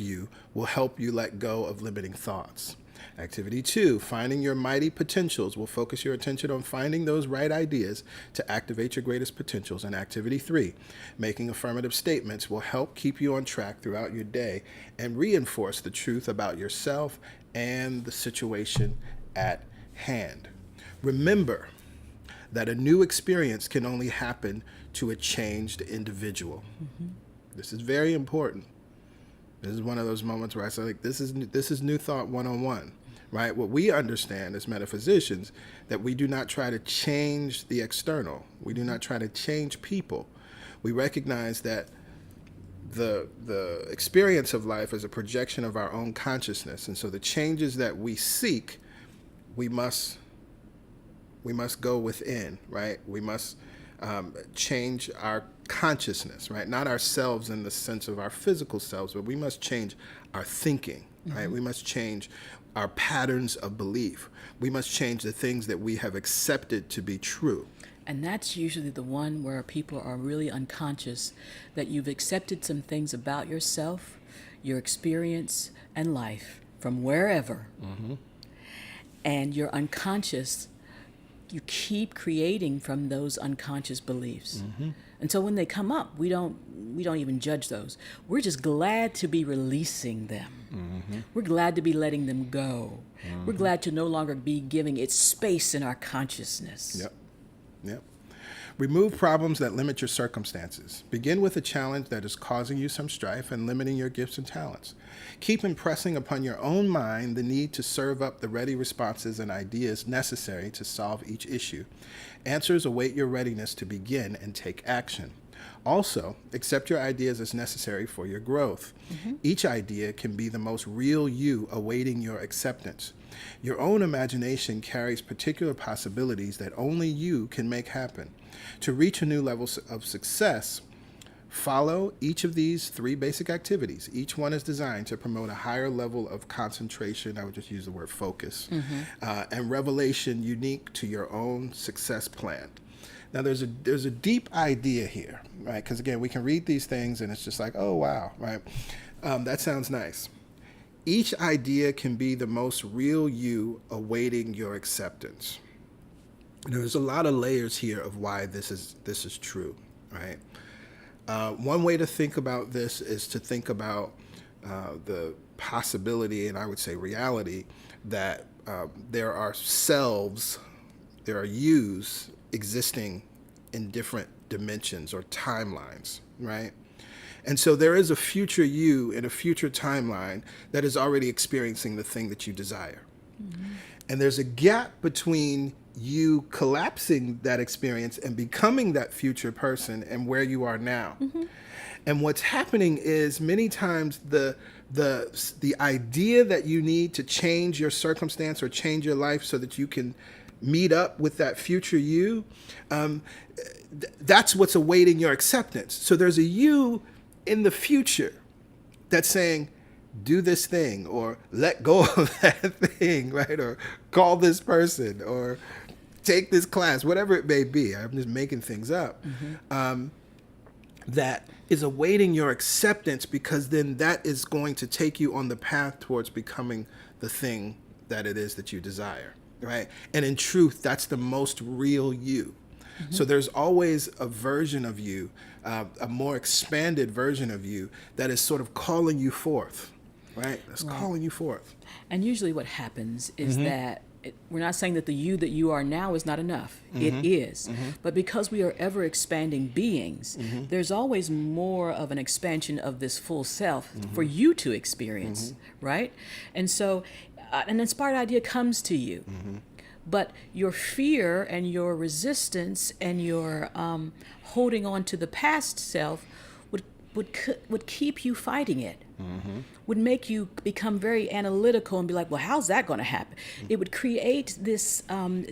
Speaker 1: you will help you let go of limiting thoughts. Activity 2, finding your mighty potentials will focus your attention on finding those right ideas to activate your greatest potentials. And activity 3, making affirmative statements will help keep you on track throughout your day and reinforce the truth about yourself and the situation at hand. Remember that a new experience can only happen to a changed individual. This is very important. This is one of those moments where I say, like, this is New Thought 101, right? What we understand as metaphysicians, that we do not try to change the external. We do not try to change people. We recognize that the experience of life is a projection of our own consciousness. And so the changes that we seek, we must go within, right? We must change our consciousness, right? Not ourselves in the sense of our physical selves, but we must change our thinking, right? We must change our patterns of belief. We must change the things that we have accepted to be true.
Speaker 2: And that's usually the one where people are really unconscious, that you've accepted some things about yourself, your experience, and life from wherever. And you're unconscious. You keep creating from those unconscious beliefs. And so when they come up, we don't even judge those. We're just glad to be releasing them. We're glad to be letting them go. We're glad to no longer be giving it space in our consciousness.
Speaker 1: Yep. Remove problems that limit your circumstances. Begin with a challenge that is causing you some strife and limiting your gifts and talents. Keep impressing upon your own mind the need to serve up the ready responses and ideas necessary to solve each issue. Answers await your readiness to begin and take action. Also, accept your ideas as necessary for your growth. Each idea can be the most real you awaiting your acceptance. Your own imagination carries particular possibilities that only you can make happen. To reach a new level of success, follow each of these 3 basic activities. Each one is designed to promote a higher level of concentration, I would just use the word focus, and revelation unique to your own success plan. Now, there's a deep idea here, right? Because, again, we can read these things and it's just like, oh, wow, right? That sounds nice. Each idea can be the most real you awaiting your acceptance. There's a lot of layers here of why this is true, right? One way to think about this is to think about the possibility, and I would say reality, that there are selves, there are yous existing in different dimensions or timelines, right? And so there is a future you in a future timeline that is already experiencing the thing that you desire. And there's a gap between you collapsing that experience and becoming that future person and where you are now. And what's happening is many times the idea that you need to change your circumstance or change your life so that you can meet up with that future you, that's what's awaiting your acceptance. So there's a you in the future that's saying, do this thing, or let go of that thing, right? Or call this person, or take this class, whatever it may be. I'm just making things up. That is awaiting your acceptance, because then that is going to take you on the path towards becoming the thing that it is that you desire, right? And in truth, that's the most real you. So there's always a version of you, a more expanded version of you that is sort of calling you forth, right? That's calling you forth.
Speaker 2: And usually what happens is that we're not saying that the you that you are now is not enough. It is. But because we are ever expanding beings, there's always more of an expansion of this full self for you to experience, right? And so an inspired idea comes to you. But your fear and your resistance and your holding on to the past self would keep you fighting it. Would make you become very analytical and be like, well, how's that going to happen? It would create this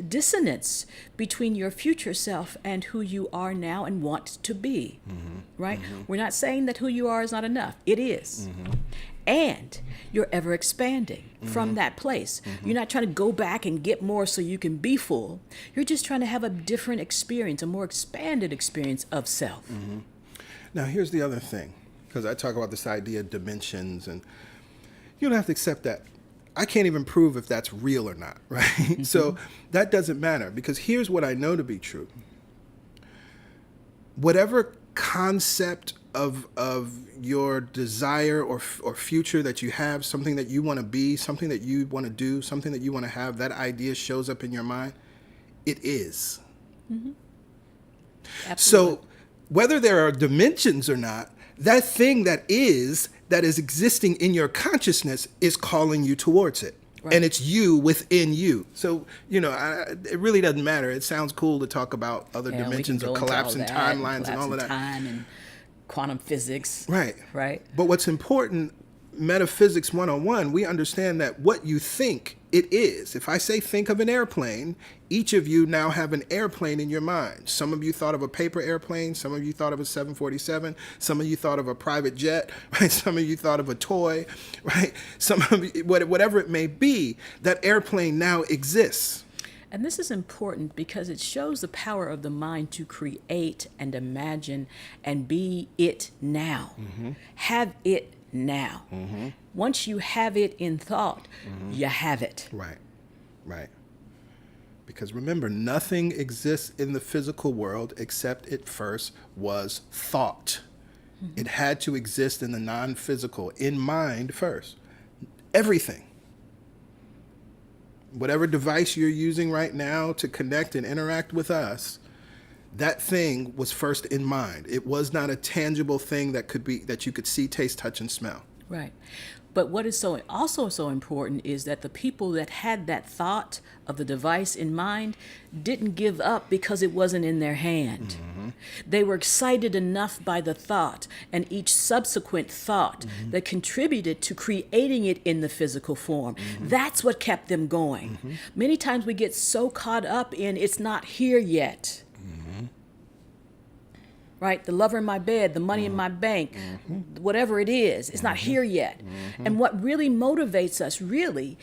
Speaker 2: dissonance between your future self and who you are now and want to be, right? We're not saying that who you are is not enough. It is. And you're ever expanding from that place. You're not trying to go back and get more so you can be full. You're just trying to have a different experience, a more expanded experience of self.
Speaker 1: Now, here's the other thing, because I talk about this idea of dimensions, and you don't have to accept that. I can't even prove if that's real or not, right? So that doesn't matter, because here's what I know to be true. Whatever concept of your desire or future that you have, something that you want to be, something that you want to do, something that you want to have, that idea shows up in your mind, it is.
Speaker 2: Absolutely.
Speaker 1: So whether there are dimensions or not, that thing that is existing in your consciousness is calling you towards it. Right. And it's you within you. So, it really doesn't matter. It sounds cool to talk about other dimensions or collapsing timelines and all of that.
Speaker 2: Time and quantum physics.
Speaker 1: Right.
Speaker 2: Right.
Speaker 1: But what's important, metaphysics 101, we understand that what you think it is. If I say think of an airplane, each of you now have an airplane in your mind. Some of you thought of a paper airplane. Some of you thought of a 747. Some of you thought of a private jet, right? Some of you thought of a toy, right? Some of you, whatever it may be, that airplane now exists.
Speaker 2: And this is important because it shows the power of the mind to create and imagine and be it now. Have it now. Once you have it in thought, you have it.
Speaker 1: Right. Because remember, nothing exists in the physical world except it first was thought. It had to exist in the non-physical, in mind first. Everything. Whatever device you're using right now to connect and interact with us, that thing was first in mind. It was not a tangible thing that you could see, taste, touch, and smell.
Speaker 2: Right. But what is also so important is that the people that had that thought of the device in mind didn't give up because it wasn't in their hand. They were excited enough by the thought and each subsequent thought that contributed to creating it in the physical form. That's what kept them going. Many times we get so caught up in it's not here yet. Right? The lover in my bed, the money in my bank, whatever it is, it's not here yet. And what really motivates us really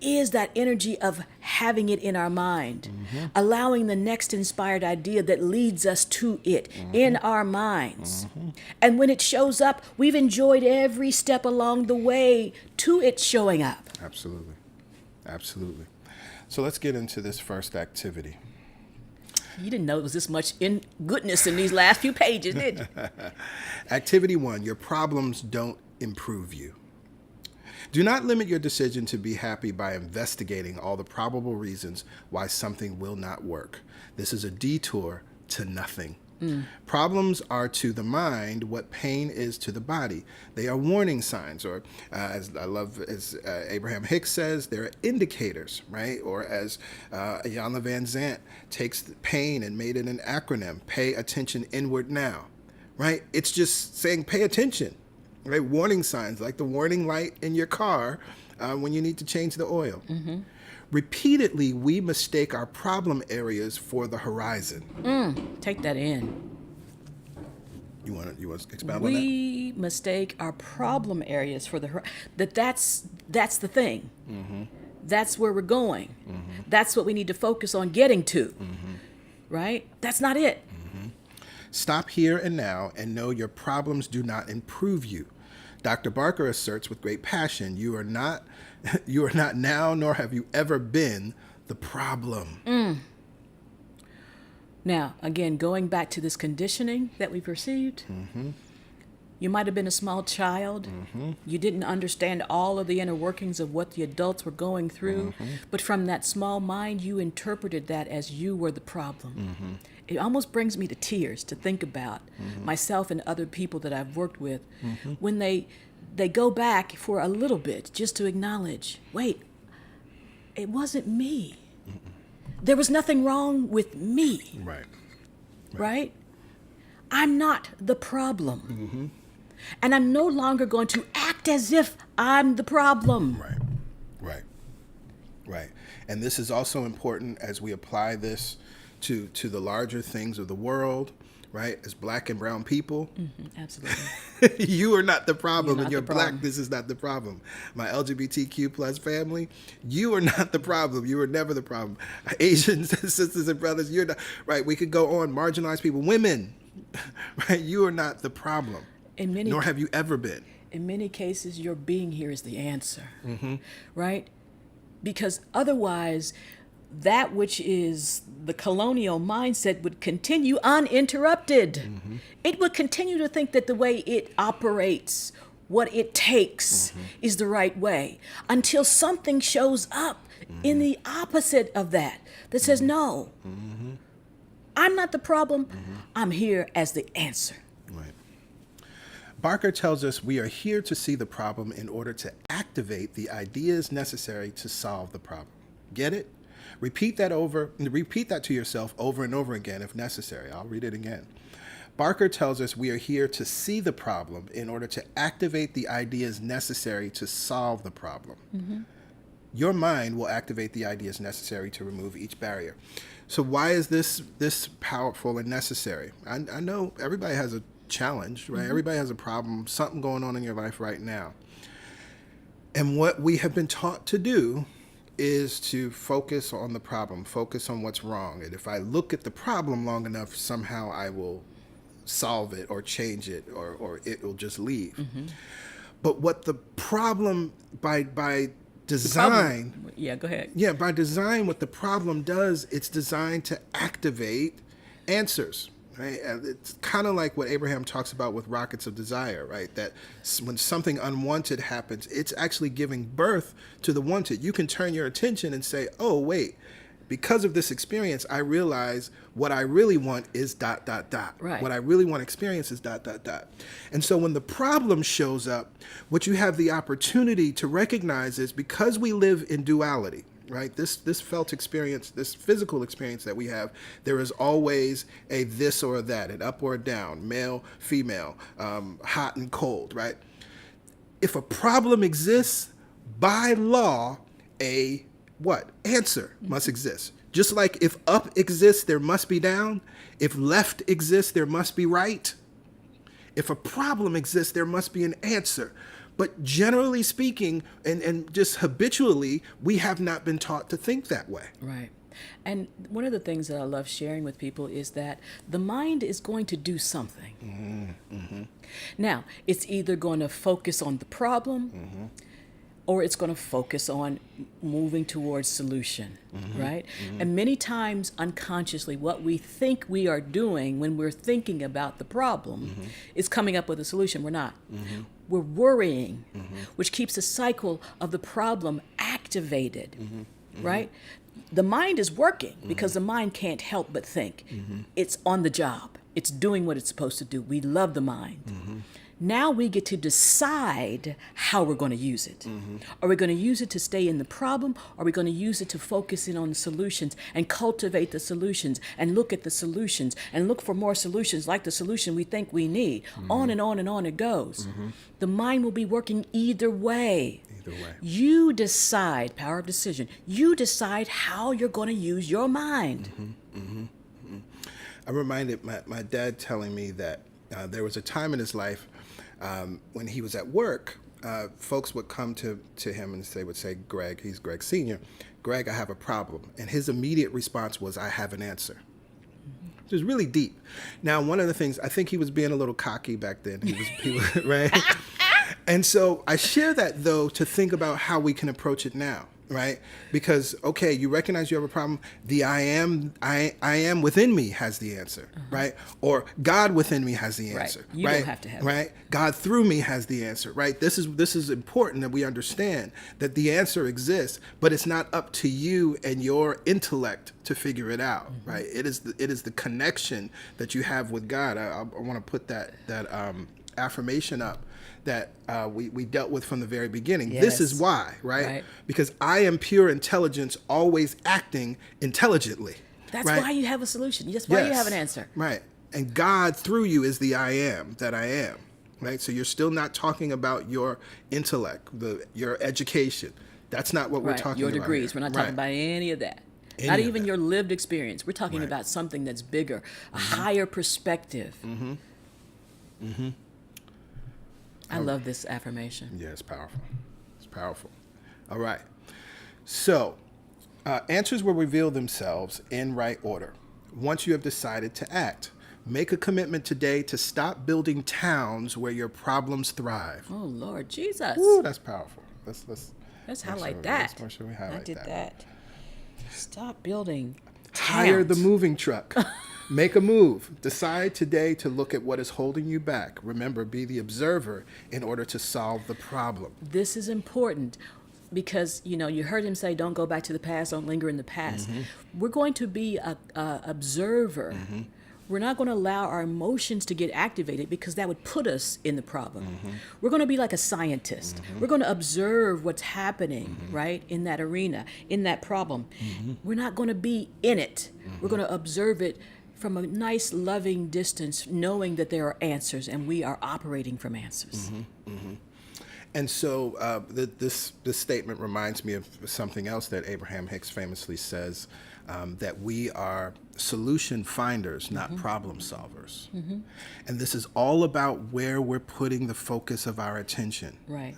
Speaker 2: is that energy of having it in our mind, allowing the next inspired idea that leads us to it in our minds. And when it shows up, we've enjoyed every step along the way to it showing up.
Speaker 1: Absolutely. So let's get into this first activity.
Speaker 2: You didn't know there was this much goodness in these last few pages, did you?
Speaker 1: Activity 1, your problems don't improve you. Do not limit your decision to be happy by investigating all the probable reasons why something will not work. This is a detour to nothing. Problems are to the mind what pain is to the body. They are warning signs, or as Abraham Hicks says, they're indicators, right? Or as Iyanla Vanzant takes pain and made it an acronym, pay attention inward now, right? It's just saying pay attention, right? Warning signs, like the warning light in your car when you need to change the oil. Repeatedly, we mistake our problem areas for the horizon.
Speaker 2: Take that in.
Speaker 1: You want to expound on that?
Speaker 2: We mistake our problem areas for the that's the thing. That's where we're going. That's what we need to focus on getting to. Right? That's not it.
Speaker 1: Stop here and now and know your problems do not improve you. Dr. Barker asserts with great passion, you are not now, nor have you ever been the problem.
Speaker 2: Now, again, going back to this conditioning that we perceived, You might have been a small child. You didn't understand all of the inner workings of what the adults were going through. But from that small mind, you interpreted that as you were the problem. It almost brings me to tears to think about myself and other people that I've worked with when they go back for a little bit just to acknowledge, wait, it wasn't me. There was nothing wrong with me. Right? I'm not the problem. And I'm no longer going to act as if I'm the problem.
Speaker 1: Right. And this is also important as we apply this to the larger things of the world, right? As black and brown people.
Speaker 2: Absolutely.
Speaker 1: You are not the problem, and your
Speaker 2: the problem.
Speaker 1: blackness is not the problem. My LGBTQ plus family, you are not the problem. You were never the problem. Asian sisters and brothers, you're not, right? We could go on, marginalized people, women, right? You are not the problem. Nor have you ever been.
Speaker 2: In many cases, your being here is the answer, right? Because otherwise, that which is the colonial mindset would continue uninterrupted. It would continue to think that the way it operates, what it takes, is the right way, until something shows up in the opposite of that says, no, I'm not the problem. I'm here as the answer.
Speaker 1: Right. Barker tells us we are here to see the problem in order to activate the ideas necessary to solve the problem. Get it? Repeat that to yourself over and over again if necessary. I'll read it again. Barker tells us we are here to see the problem in order to activate the ideas necessary to solve the problem. Your mind will activate the ideas necessary to remove each barrier. So why is this powerful and necessary? I know everybody has a challenge, right? Everybody has a problem, something going on in your life right now. And what we have been taught to do is to focus on the problem, focus on what's wrong. And if I look at the problem long enough, somehow I will solve it or change it or it will just leave. But what the problem by design...
Speaker 2: Yeah, go ahead.
Speaker 1: Yeah, by design, what the problem does, it's designed to activate answers. Right? It's kind of like what Abraham talks about with rockets of desire, right? That when something unwanted happens, it's actually giving birth to the wanted. You can turn your attention and say, oh, wait, because of this experience, I realize what I really want is ...
Speaker 2: Right.
Speaker 1: What I really want to experience is ... And so when the problem shows up, what you have the opportunity to recognize is because we live in duality, right? This felt experience, this physical experience that we have, there is always a this or a that, an up or a down, male, female, hot and cold, right? If a problem exists, by law, a what? Answer must exist. Just like if up exists, there must be down. If left exists, there must be right. If a problem exists, there must be an answer. But generally speaking, and just habitually, we have not been taught to think that way.
Speaker 2: Right. And one of the things that I love sharing with people is that the mind is going to do something. Now, it's either going to focus on the problem or it's going to focus on moving towards solution, right? And many times unconsciously, what we think we are doing when we're thinking about the problem is coming up with a solution. We're not. We're worrying, which keeps the cycle of the problem activated, right? The mind is working because the mind can't help but think. It's on the job. It's doing what it's supposed to do. We love the mind. Now we get to decide how we're going to use it. Are we going to use it to stay in the problem? Are we going to use it to focus in on the solutions and cultivate the solutions and look at the solutions and look for more solutions like the solution we think we need? On and on and on it goes. The mind will be working either way. You decide, power of decision. You decide how you're going to use your mind.
Speaker 1: I'm reminded my dad telling me that there was a time in his life when he was at work, folks would come to him and they would say, Greg, he's Greg Sr., Greg, I have a problem. And his immediate response was, I have an answer. It was really deep. Now, one of the things, I think he was being a little cocky back then. He was right? And so I share that, though, to think about how we can approach it now. right? Because, okay, you recognize you have a problem. The I am within me has the answer, right? Or God within me has the
Speaker 2: Right.
Speaker 1: answer,
Speaker 2: You
Speaker 1: right?
Speaker 2: don't have to have it.
Speaker 1: right? God through me has the answer, right? This is important that we understand that the answer exists, but it's not up to you and your intellect to figure it out, right? It is the connection that you have with God. I want to put that affirmation up that we dealt with from the very beginning. This is
Speaker 2: Yes.
Speaker 1: why, right?
Speaker 2: Right.
Speaker 1: Because I am pure intelligence, always acting intelligently.
Speaker 2: That's
Speaker 1: right?
Speaker 2: why you have a solution. That's why you have an answer.
Speaker 1: Right. And God through you is the I am that I am. Right. So you're still not talking about your intellect, your education. That's not what we're
Speaker 2: Right.
Speaker 1: talking
Speaker 2: Your
Speaker 1: about.
Speaker 2: degrees.
Speaker 1: Here.
Speaker 2: We're not
Speaker 1: Right.
Speaker 2: talking about any of that.
Speaker 1: Any
Speaker 2: Not
Speaker 1: of
Speaker 2: even
Speaker 1: that.
Speaker 2: your lived experience. We're talking
Speaker 1: Right.
Speaker 2: about something that's bigger, a higher perspective. I love this affirmation.
Speaker 1: Yeah, it's powerful. It's powerful. All right. So, answers will reveal themselves in right order once you have decided to act. Make a commitment today to stop building towns where your problems thrive.
Speaker 2: Oh, Lord Jesus.
Speaker 1: Ooh, that's powerful. Let's
Speaker 2: Highlight that.
Speaker 1: Let's make sure we highlight
Speaker 2: I did
Speaker 1: that.
Speaker 2: that. Stop building
Speaker 1: Hire the
Speaker 2: towns.
Speaker 1: moving truck. Make a move. Decide today to look at what is holding you back. Remember, be the observer in order to solve the problem.
Speaker 2: This is important because, you heard him say, don't go back to the past, don't linger in the past. We're going to be a observer. We're not going to allow our emotions to get activated because that would put us in the problem. We're going to be like a scientist. We're going to observe what's happening, right, in that arena, in that problem. We're not going to be in it. We're going to observe it from a nice, loving distance, knowing that there are answers and we are operating from answers.
Speaker 1: And so this statement reminds me of something else that Abraham Hicks famously says, that we are solution finders, not problem solvers. And this is all about where we're putting the focus of our attention.
Speaker 2: Right.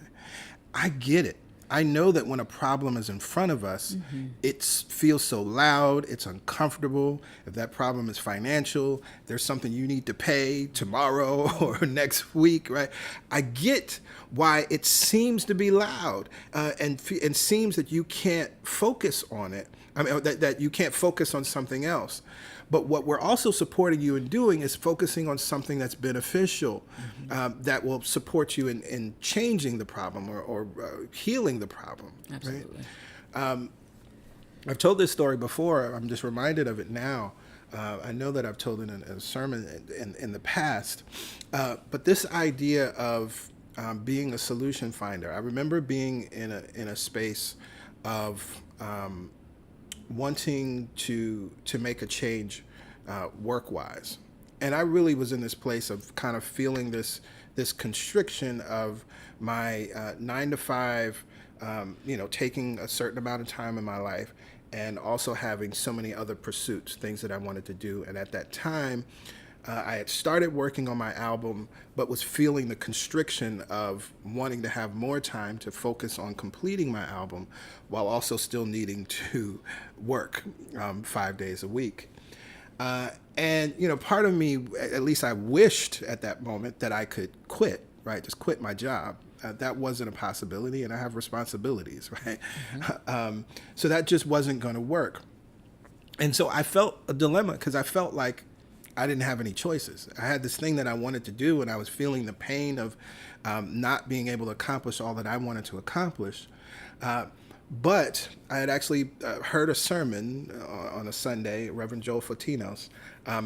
Speaker 1: I get it. I know that when a problem is in front of us, it feels so loud, it's uncomfortable. If that problem is financial, there's something you need to pay tomorrow or next week, right? I get why it seems to be loud and seems that you can't focus on it. I mean, that you can't focus on something else. But what we're also supporting you in doing is focusing on something that's beneficial, that will support you in changing the problem or healing the problem.
Speaker 2: Absolutely.
Speaker 1: Right? I've told this story before. I'm just reminded of it now. I know that I've told it in a sermon in the past. But this idea of being a solution finder, I remember being in a space of wanting to make a change work-wise. And I really was in this place of kind of feeling this constriction of my 9 to 5, taking a certain amount of time in my life and also having so many other pursuits, things that I wanted to do. And at that time, I had started working on my album, but was feeling the constriction of wanting to have more time to focus on completing my album while also still needing to work 5 days a week. And part of me, at least I wished at that moment that I could quit, right? Just quit my job. That wasn't a possibility, and I have responsibilities, right? So that just wasn't going to work. And so I felt a dilemma because I felt like I didn't have any choices. I had this thing that I wanted to do, and I was feeling the pain of not being able to accomplish all that I wanted to accomplish. But I had actually heard a sermon on a Sunday. Reverend Joel Fortinos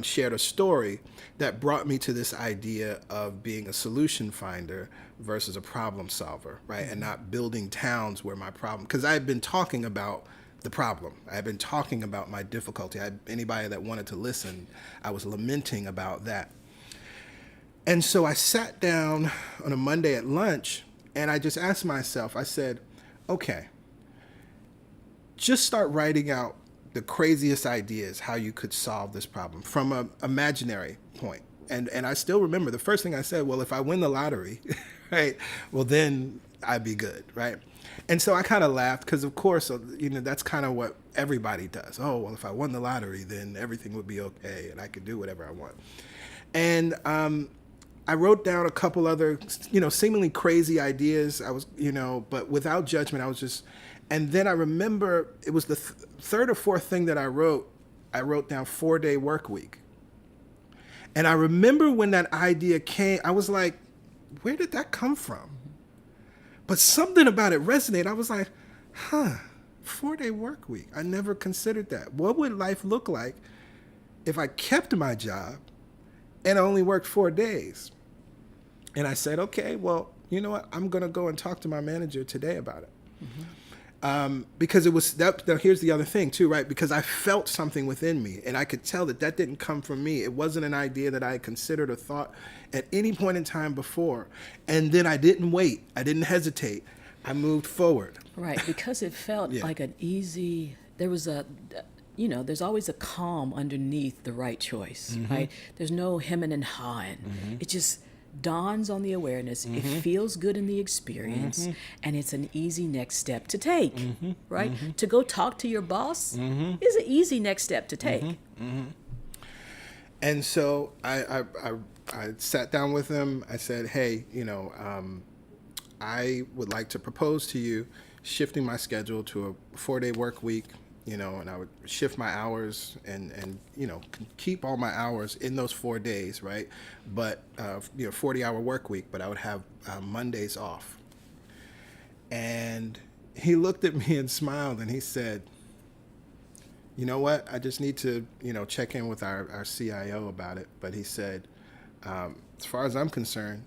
Speaker 1: shared a story that brought me to this idea of being a solution finder versus a problem solver, right? And not building towns where my problem, because I had been talking about the problem. I had been talking about my difficulty. Anybody that wanted to listen, I was lamenting about that. And so I sat down on a Monday at lunch and I just asked myself, I said, okay, just start writing out the craziest ideas how you could solve this problem from an imaginary point. And I still remember the first thing I said, well, if I win the lottery, right, well, then I'd be good, right? And so I kind of laughed because, of course, that's kind of what everybody does. Oh, well, if I won the lottery, then everything would be okay and I could do whatever I want. And I wrote down a couple other, seemingly crazy ideas. I was, but without judgment, I was just And then I remember it was the third or fourth thing that I wrote. I wrote down 4-day work week. And I remember when that idea came, I was like, where did that come from? But something about it resonated. I was like, 4-day work week. I never considered that. What would life look like if I kept my job and I only worked 4 days? And I said, okay, well, you know what? I'm going to go and talk to my manager today about it. Because it was that. Now here's the other thing too, right? Because I felt something within me, and I could tell that that didn't come from me. It wasn't an idea that I had considered or thought at any point in time before. And then I didn't wait. I didn't hesitate. I moved forward.
Speaker 2: Right, because it felt like an easy. There was a, there's always a calm underneath the right choice, right? There's no hemming and hawing. It just dawns on the awareness. It feels good in the experience, and it's an easy next step to take, right? To go talk to your boss is an easy next step to take.
Speaker 1: And so I sat down with him. I said, hey, I would like to propose to you shifting my schedule to a 4-day work week, and I would shift my hours and keep all my hours in those 4 days, right? But 40-hour work week, but I would have Mondays off. And he looked at me and smiled, and he said, you know what? I just need to check in with our CIO about it. But he said, as far as I'm concerned,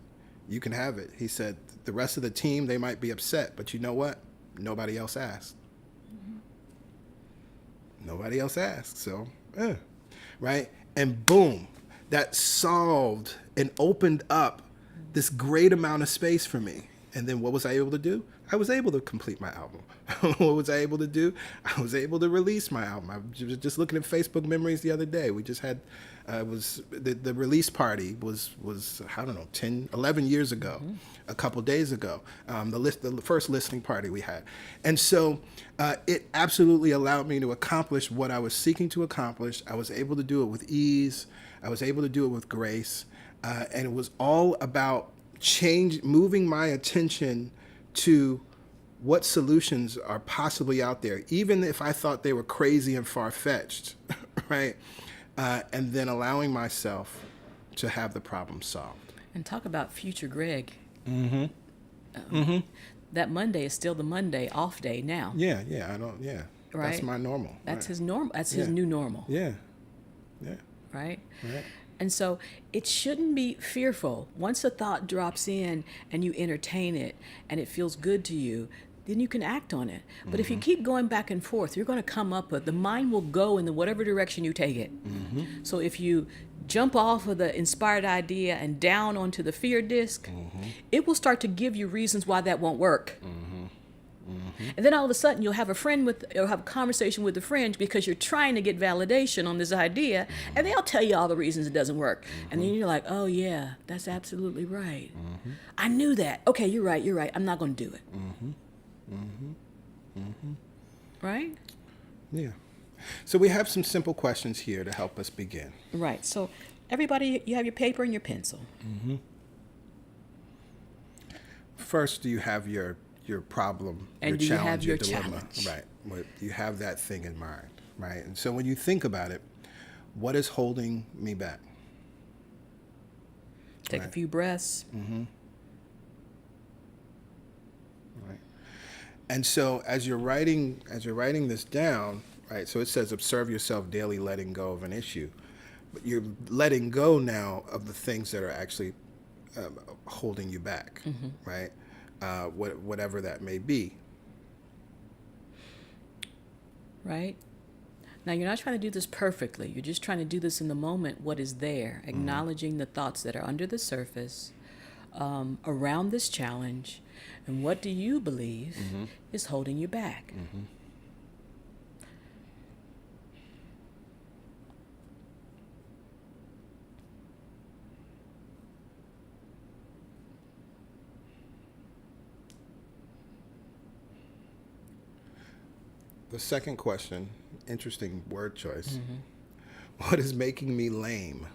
Speaker 1: you can have it. He said, the rest of the team, they might be upset, but you know what? Nobody else asked. Nobody else asked, so, right? And boom, that solved and opened up this great amount of space for me. And then what was I able to do? I was able to complete my album. What was I able to do? I was able to release my album. I was just looking at Facebook memories the other day. We just had, the release party was I don't know, 10, 11 years ago, a couple days ago, the first listening party we had. And so it absolutely allowed me to accomplish what I was seeking to accomplish. I was able to do it with ease. I was able to do it with grace. And it was all about moving my attention to what solutions are possibly out there, even if I thought they were crazy and far-fetched, right? And then allowing myself to have the problem solved.
Speaker 2: And talk about future Greg. That Monday is still the Monday off day now.
Speaker 1: Yeah, right? That's my normal.
Speaker 2: That's his normal. That's his new normal.
Speaker 1: Yeah.
Speaker 2: Right? And so it shouldn't be fearful. Once a thought drops in and you entertain it and it feels good to you, then you can act on it. But if you keep going back and forth, you're going to come up with, the mind will go in whatever direction you take it. So if you jump off of the inspired idea and down onto the fear disc, it will start to give you reasons why that won't work. And then all of a sudden you'll have a conversation with a friend because you're trying to get validation on this idea, and they'll tell you all the reasons it doesn't work. And then you're like, oh yeah, that's absolutely right. I knew that. Okay, you're right. I'm not going to do it. Right?
Speaker 1: Yeah. So we have some simple questions here to help us begin.
Speaker 2: Right. So everybody, you have your paper and your pencil.
Speaker 1: First, do you have your problem,
Speaker 2: and
Speaker 1: your
Speaker 2: do
Speaker 1: challenge,
Speaker 2: you
Speaker 1: your
Speaker 2: have your
Speaker 1: dilemma?
Speaker 2: challenge?
Speaker 1: Right. You have that thing in mind, right? And so when you think about it, what is holding me back?
Speaker 2: Take a few breaths.
Speaker 1: Right. And so as you're writing this down, right? So it says observe yourself daily letting go of an issue. But you're letting go now of the things that are actually holding you back, right? Whatever that may be.
Speaker 2: Right? Now, you're not trying to do this perfectly. You're just trying to do this in the moment, what is there, acknowledging the thoughts that are under the surface around this challenge, and what do you believe is holding you back.
Speaker 1: The second question, interesting word choice. What is making me lame?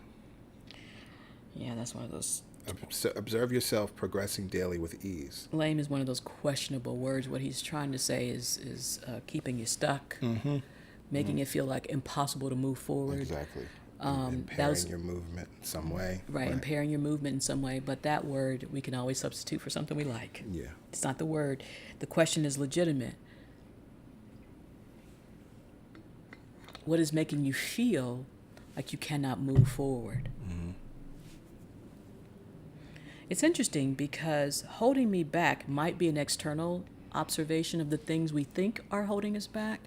Speaker 2: Yeah, that's one of those
Speaker 1: Observe yourself progressing daily with ease.
Speaker 2: Lame is one of those questionable words. What he's trying to say is keeping you stuck, making it feel like impossible to move forward.
Speaker 1: Exactly.
Speaker 2: That
Speaker 1: Impairing
Speaker 2: was
Speaker 1: your movement in some way.
Speaker 2: right, impairing your movement in some way. But that word we can always substitute for something we like.
Speaker 1: Yeah.
Speaker 2: It's not the word. The question is legitimate. What is making you feel like you cannot move forward? It's interesting because holding me back might be an external observation of the things we think are holding us back.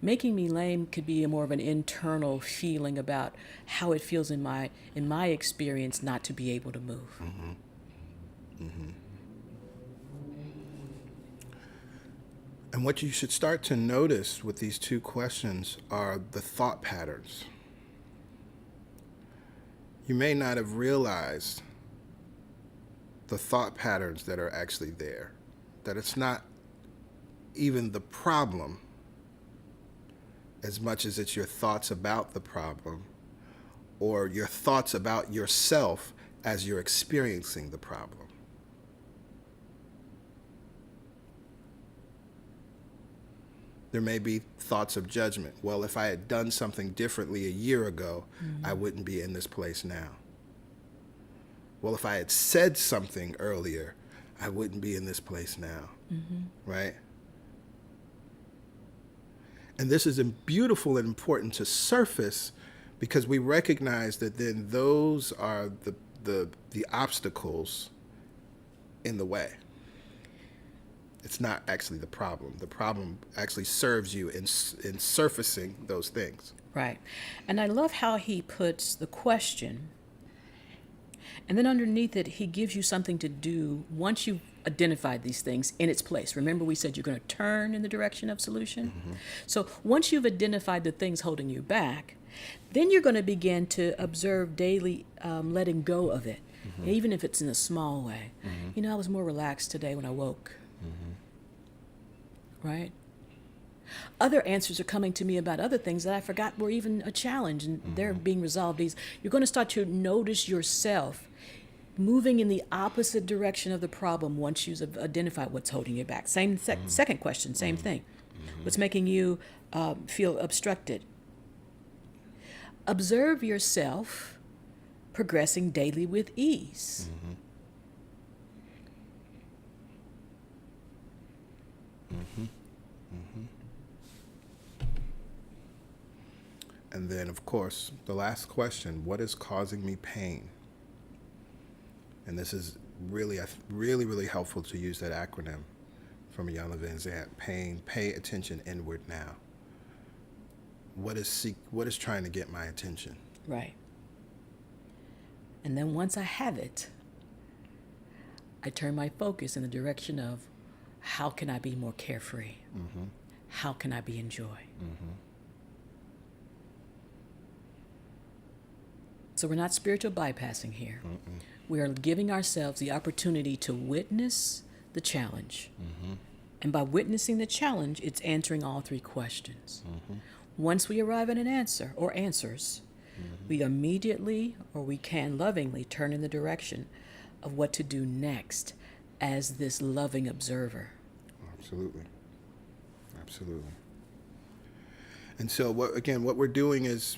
Speaker 2: Making me lame could be more of an internal feeling about how it feels in my experience not to be able to move.
Speaker 1: And what you should start to notice with these two questions are the thought patterns. You may not have realized the thought patterns that are actually there, that it's not even the problem as much as it's your thoughts about the problem or your thoughts about yourself as you're experiencing the problem. There may be thoughts of judgment. Well, if I had done something differently a year ago, I wouldn't be in this place now. Well, if I had said something earlier, I wouldn't be in this place now, right? And this is beautiful and important to surface because we recognize that then those are the obstacles in the way. It's not actually the problem. The problem actually serves you in surfacing those things.
Speaker 2: Right. And I love how he puts the question, and then underneath it, he gives you something to do once you've identified these things in its place. Remember, we said you're going to turn in the direction of solution? So once you've identified the things holding you back, then you're going to begin to observe daily letting go of it, even if it's in a small way. You know, I was more relaxed today when I woke. Right? Other answers are coming to me about other things that I forgot were even a challenge, and they're being resolved. You're going to start to notice yourself moving in the opposite direction of the problem once you've identified what's holding you back. Second question, same thing. What's making you feel obstructed? Observe yourself progressing daily with ease.
Speaker 1: And then, of course, the last question, what is causing me pain? And this is really helpful to use that acronym from Iyanla Vanzant. Pain, pay attention inward now. What is trying to get my attention?
Speaker 2: Right. And then once I have it, I turn my focus in the direction of how can I be more carefree? How can I be in joy? So we're not spiritual bypassing here. We are giving ourselves the opportunity to witness the challenge. And by witnessing the challenge, it's answering all three questions. Once we arrive at an answer or answers, we immediately, or we can lovingly, turn in the direction of what to do next as this loving observer.
Speaker 1: Absolutely. And so what we're doing is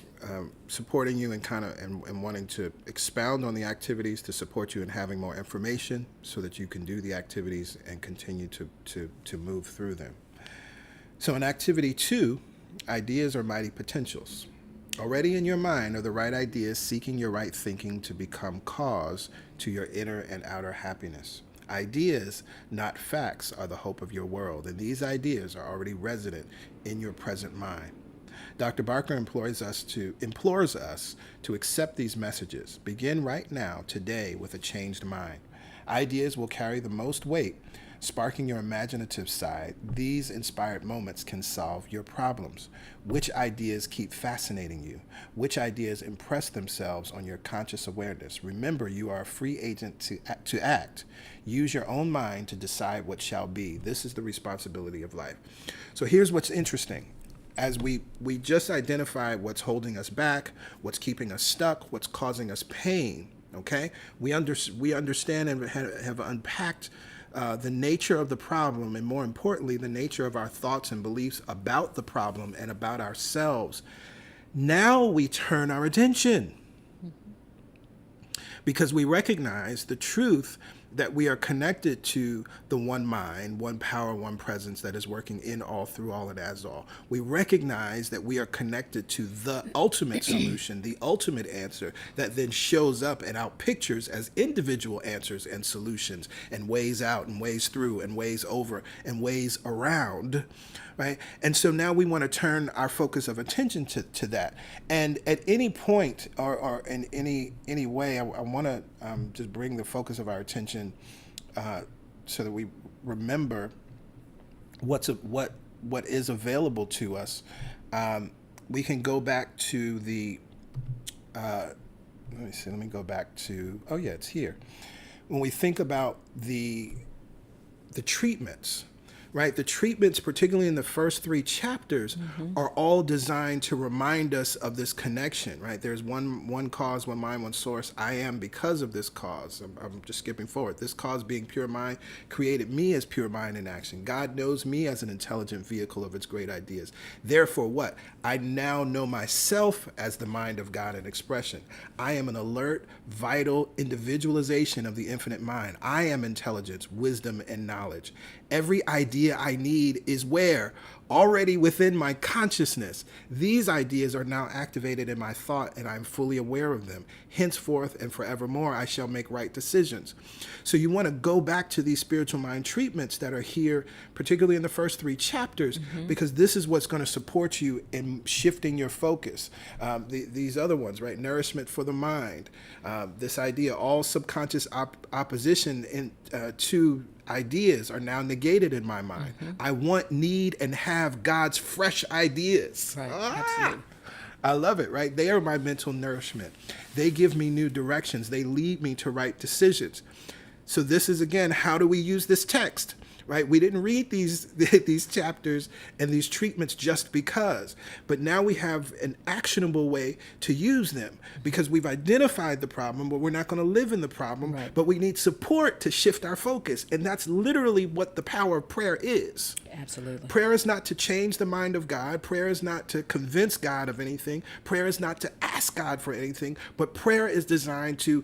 Speaker 1: supporting you and wanting to expound on the activities to support you in having more information so that you can do the activities and continue to move through them. So in activity 2, ideas are mighty potentials. Already in your mind are the right ideas seeking your right thinking to become cause to your inner and outer happiness. Ideas, not facts, are the hope of your world, and these ideas are already resident in your present mind. Dr. Barker implores us to accept these messages. Begin right now, today, with a changed mind. Ideas will carry the most weight, sparking your imaginative side. These inspired moments can solve your problems. Which ideas keep fascinating you? Which ideas impress themselves on your conscious awareness? Remember, you are a free agent to act. Use your own mind to decide what shall be. This is the responsibility of life. So here's what's interesting. As we just identified what's holding us back, what's keeping us stuck, what's causing us pain, Okay, we understand and have unpacked the nature of the problem, and more importantly, the nature of our thoughts and beliefs about the problem and about ourselves. Now we turn our attention because we recognize the truth that we are connected to the one mind, one power, one presence that is working in all, through all, and as all. We recognize that we are connected to the ultimate solution, the ultimate answer that then shows up in our pictures as individual answers and solutions and ways out and ways through and ways over and ways around. Right? And so now we want to turn our focus of attention to that. And at any point or in any way, I want to just bring the focus of our attention so that we remember what is available to us. We can go back to the, let me go back to, oh yeah, it's here. When we think about the treatments, right? The treatments, particularly in the first 3 chapters, are all designed to remind us of this connection, right? There's one cause, one mind, one source. I am because of this cause. I'm just skipping forward. This cause, being pure mind, created me as pure mind in action. God knows me as an intelligent vehicle of its great ideas. Therefore, what? I now know myself as the mind of God in expression. I am an alert, vital individualization of the infinite mind. I am intelligence, wisdom, and knowledge. Every idea I need is where? Already within my consciousness. These ideas are now activated in my thought, and I'm fully aware of them. Henceforth and forevermore, I shall make right decisions. So you want to go back to these spiritual mind treatments that are here, particularly in the first 3 chapters, because this is what's going to support you in shifting your focus. These other ones, right? Nourishment for the mind. This idea, all subconscious opposition to ideas are now negated in my mind. I want, need, and have God's fresh ideas.
Speaker 2: Right, absolutely.
Speaker 1: I love it, right? They are my mental nourishment. They give me new directions. They lead me to right decisions. So this is, again, how do we use this text? Right? We didn't read these chapters and these treatments just because, but now we have an actionable way to use them because we've identified the problem, but we're not going to live in the problem,
Speaker 2: Right.
Speaker 1: but we need support to shift our focus. And that's literally what the power of prayer is.
Speaker 2: Absolutely.
Speaker 1: Prayer is not to change the mind of God. Prayer is not to convince God of anything. Prayer is not to ask God for anything, but prayer is designed to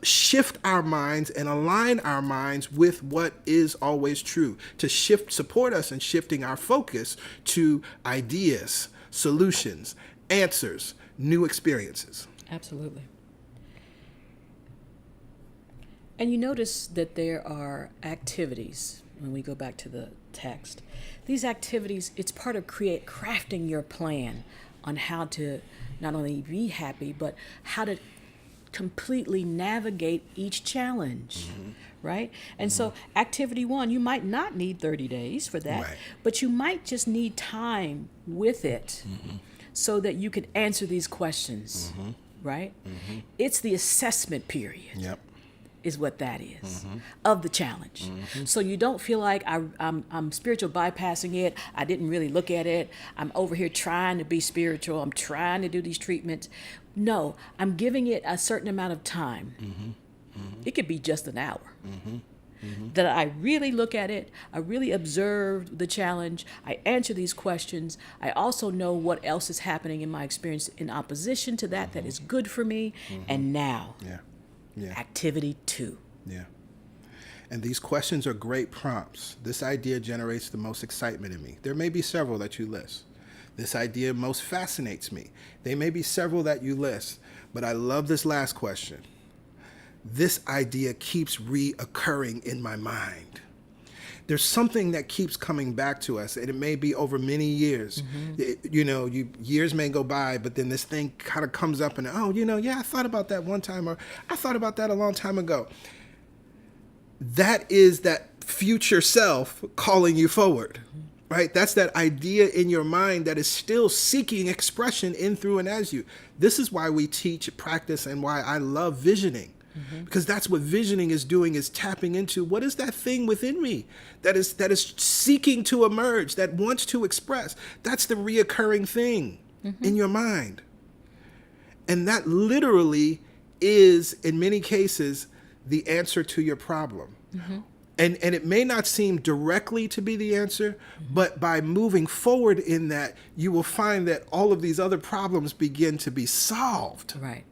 Speaker 1: shift our minds and align our minds with what is always true, to support us in shifting our focus to ideas, solutions, answers, new experiences.
Speaker 2: Absolutely. And you notice that there are activities, when we go back to the text, these activities, it's part of crafting your plan on how to not only be happy, but how to completely navigate each challenge, right? And so activity 1, you might not need 30 days for that,
Speaker 1: Right.
Speaker 2: but you might just need time with it so that you can answer these questions, right? It's the assessment period.
Speaker 1: Yep.
Speaker 2: Is what that is of the challenge. So you don't feel like I'm spiritual bypassing it. I didn't really look at it. I'm over here trying to be spiritual. I'm trying to do these treatments. No, I'm giving it a certain amount of time. It could be just an hour. That I really look at it. I really observe the challenge. I answer these questions. I also know what else is happening in my experience in opposition to that that is good for me. And now,
Speaker 1: Yeah.
Speaker 2: activity 2.
Speaker 1: Yeah. And these questions are great prompts. This idea generates the most excitement in me. There may be several that you list. This idea most fascinates me. There may be several that you list, but I love this last question. This idea keeps reoccurring in my mind. There's something that keeps coming back to us, and it may be over many years. Years may go by, but then this thing kind of comes up and, I thought about that one time, or I thought about that a long time ago. That is that future self calling you forward, right? That's that idea in your mind that is still seeking expression in, through, and as you. This is why we teach, practice, and why I love visioning. Because that's what visioning is doing, is tapping into what is that thing within me that is seeking to emerge, that wants to express. That's the reoccurring thing in your mind. And that literally is, in many cases, the answer to your problem. And it may not seem directly to be the answer, but by moving forward in that, you will find that all of these other problems begin to be solved.
Speaker 2: Right.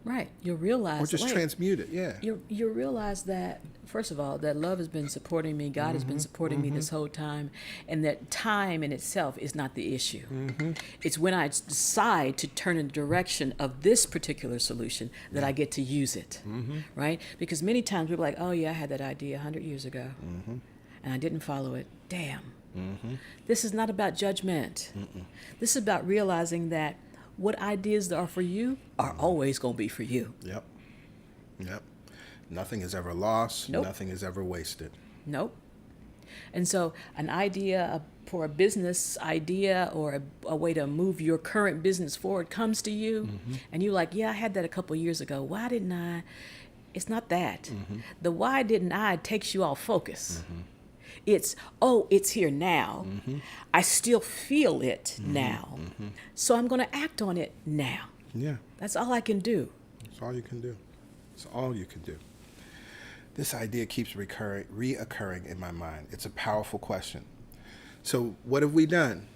Speaker 2: Right. You'll realize.
Speaker 1: Or just transmute it, yeah.
Speaker 2: You'll realize that, first of all, that love has been supporting me, God has been supporting me this whole time, and that time in itself is not the issue. It's when I decide to turn in the direction of this particular solution that I get to use it, right? Because many times people are like, oh yeah, I had that idea 100 years ago, and I didn't follow it. Damn. This is not about judgment. This is about realizing that what ideas are for you are always going to be for you.
Speaker 1: Yep. Nothing is ever lost.
Speaker 2: Nope.
Speaker 1: Nothing is ever wasted.
Speaker 2: Nope. And so an idea for a business idea or a way to move your current business forward comes to you, and you're like, yeah, I had that a couple of years ago. Why didn't I? It's not that. The why didn't I takes you off focus. It's, oh, it's here now. I still feel it now. So I'm going to act on it now.
Speaker 1: Yeah.
Speaker 2: That's all I can do.
Speaker 1: That's all you can do. It's all you can do. This idea keeps reoccurring in my mind. It's a powerful question. So what have we done?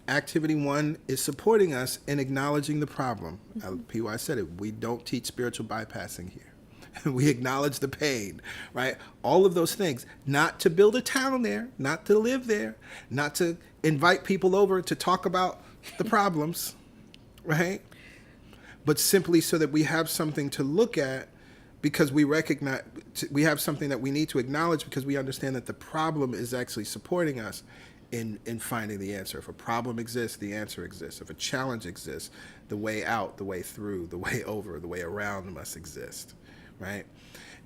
Speaker 1: Activity 1 is supporting us in acknowledging the problem. PY said it. We don't teach spiritual bypassing here. We acknowledge the pain, right? All of those things. Not to build a town there, not to live there, not to invite people over to talk about the problems, right? But simply so that we have something to look at, because we recognize, we have something that we need to acknowledge, because we understand that the problem is actually supporting us in finding the answer. If a problem exists, the answer exists. If a challenge exists, the way out, the way through, the way over, the way around must exist. Right?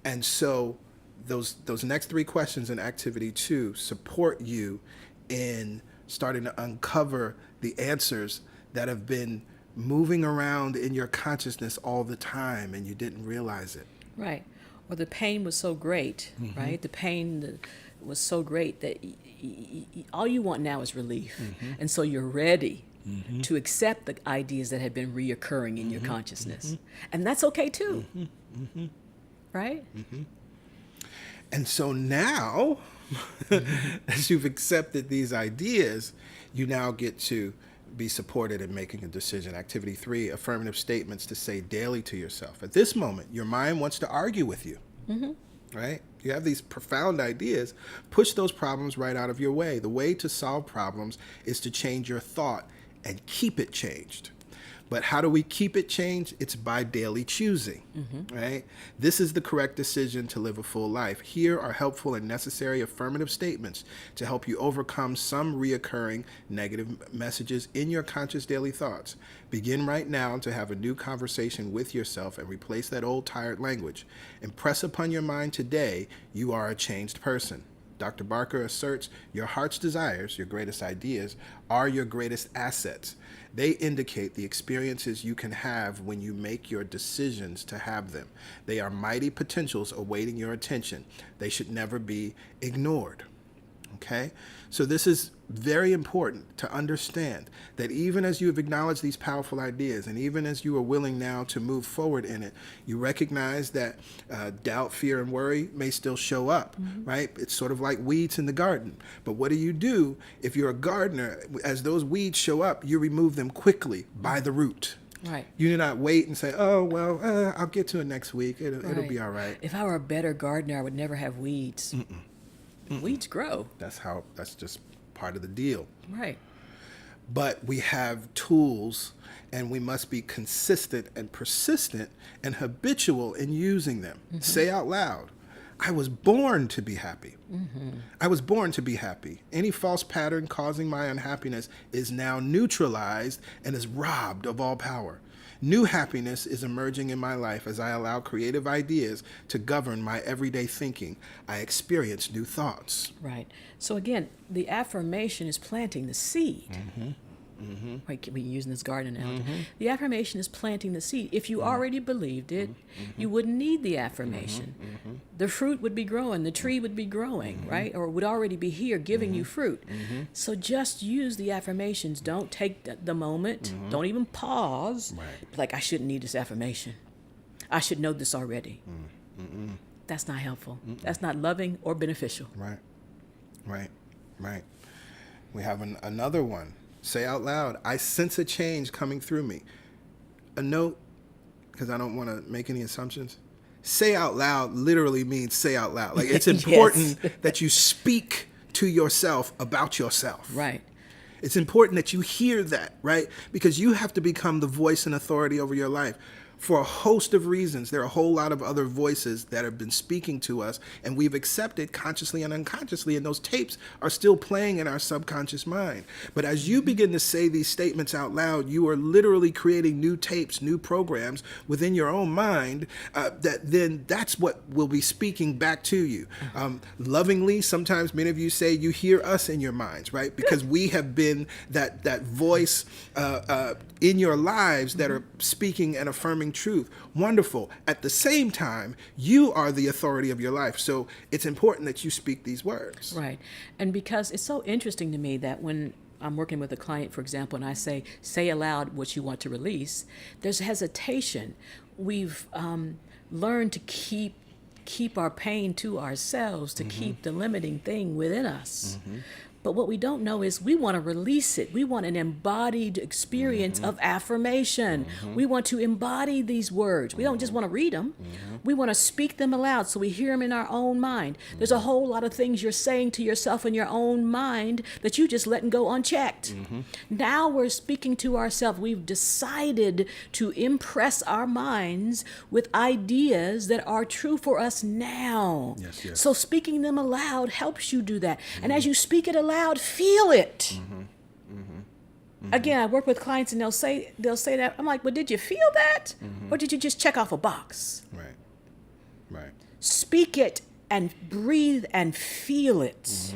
Speaker 1: And so those next 3 questions in activity 2 support you in starting to uncover the answers that have been moving around in your consciousness all the time and you didn't realize it.
Speaker 2: Right. Or the pain was so great, right? The pain was so great that all you want now is relief. And so you're ready to accept the ideas that have been reoccurring in your consciousness. And that's okay too. Right?
Speaker 1: And so now, as you've accepted these ideas, you now get to be supported in making a decision. Activity 3, affirmative statements to say daily to yourself. At this moment, your mind wants to argue with you, right? You have these profound ideas. Push those problems right out of your way. The way to solve problems is to change your thought and keep it changed. But how do we keep it changed? It's by daily choosing, right? This is the correct decision to live a full life. Here are helpful and necessary affirmative statements to help you overcome some reoccurring negative messages in your conscious daily thoughts. Begin right now to have a new conversation with yourself and replace that old tired language. Impress upon your mind today, you are a changed person. Dr. Barker asserts your heart's desires, your greatest ideas, are your greatest assets. They indicate the experiences you can have when you make your decisions to have them. They are mighty potentials awaiting your attention. They should never be ignored. Okay? So this is very important to understand that even as you have acknowledged these powerful ideas, and even as you are willing now to move forward in it, you recognize that doubt, fear, and worry may still show up, right? It's sort of like weeds in the garden. But what do you do if you're a gardener? As those weeds show up, you remove them quickly by the root.
Speaker 2: Right.
Speaker 1: You do not wait and say, oh, well, I'll get to it next week. It'll be all right.
Speaker 2: If I were a better gardener, I would never have weeds. Weeds grow.
Speaker 1: That's just part of the deal.
Speaker 2: Right.
Speaker 1: But we have tools, and we must be consistent and persistent and habitual in using them. Say out loud, I was born to be happy. I was born to be happy. Any false pattern causing my unhappiness is now neutralized and is robbed of all power. New happiness is emerging in my life as I allow creative ideas to govern my everyday thinking. I experience new thoughts.
Speaker 2: Right. So again, the affirmation is planting the seed. Right, we using this garden analogy. The affirmation is planting the seed. If you already believed it, you wouldn't need the affirmation. The fruit would be growing, the tree would be growing, right? Or would already be here giving you fruit. So just use the affirmations. Don't take the moment. Don't even pause.
Speaker 1: Right.
Speaker 2: Like, I shouldn't need this affirmation. I should know this already. That's not helpful. That's not loving or beneficial.
Speaker 1: Right, right, right. We have another one. Say out loud, I sense a change coming through me. A note, because I don't want to make any assumptions. Say out loud literally means say out loud. Like, it's important that you speak to yourself about yourself.
Speaker 2: Right.
Speaker 1: It's important that you hear that, right? Because you have to become the voice and authority over your life. For a host of reasons, there are a whole lot of other voices that have been speaking to us, and we've accepted consciously and unconsciously, and those tapes are still playing in our subconscious mind. But as you begin to say these statements out loud, you are literally creating new tapes, new programs within your own mind that's what will be speaking back to you. Lovingly, sometimes many of you say you hear us in your minds, right? Because we have been that voice in your lives that are speaking and affirming truth. Wonderful. At the same time, you are the authority of your life. So it's important that you speak these words.
Speaker 2: Right. And because it's so interesting to me that when I'm working with a client, for example, and I say aloud what you want to release, there's hesitation. We've learned to keep our pain to ourselves, to keep the limiting thing within us. But what we don't know is we want to release it. We want an embodied experience of affirmation. We want to embody these words. We don't just want to read them. We want to speak them aloud so we hear them in our own mind. There's a whole lot of things you're saying to yourself in your own mind that you just letting go unchecked. Now we're speaking to ourselves. We've decided to impress our minds with ideas that are true for us now.
Speaker 1: Yes.
Speaker 2: So speaking them aloud helps you do that. And as you speak it aloud, feel it. Again, I work with clients and they'll say that. I'm like, well, did you feel that? Or did you just check off a box?
Speaker 1: Right.
Speaker 2: Speak it and breathe and feel it.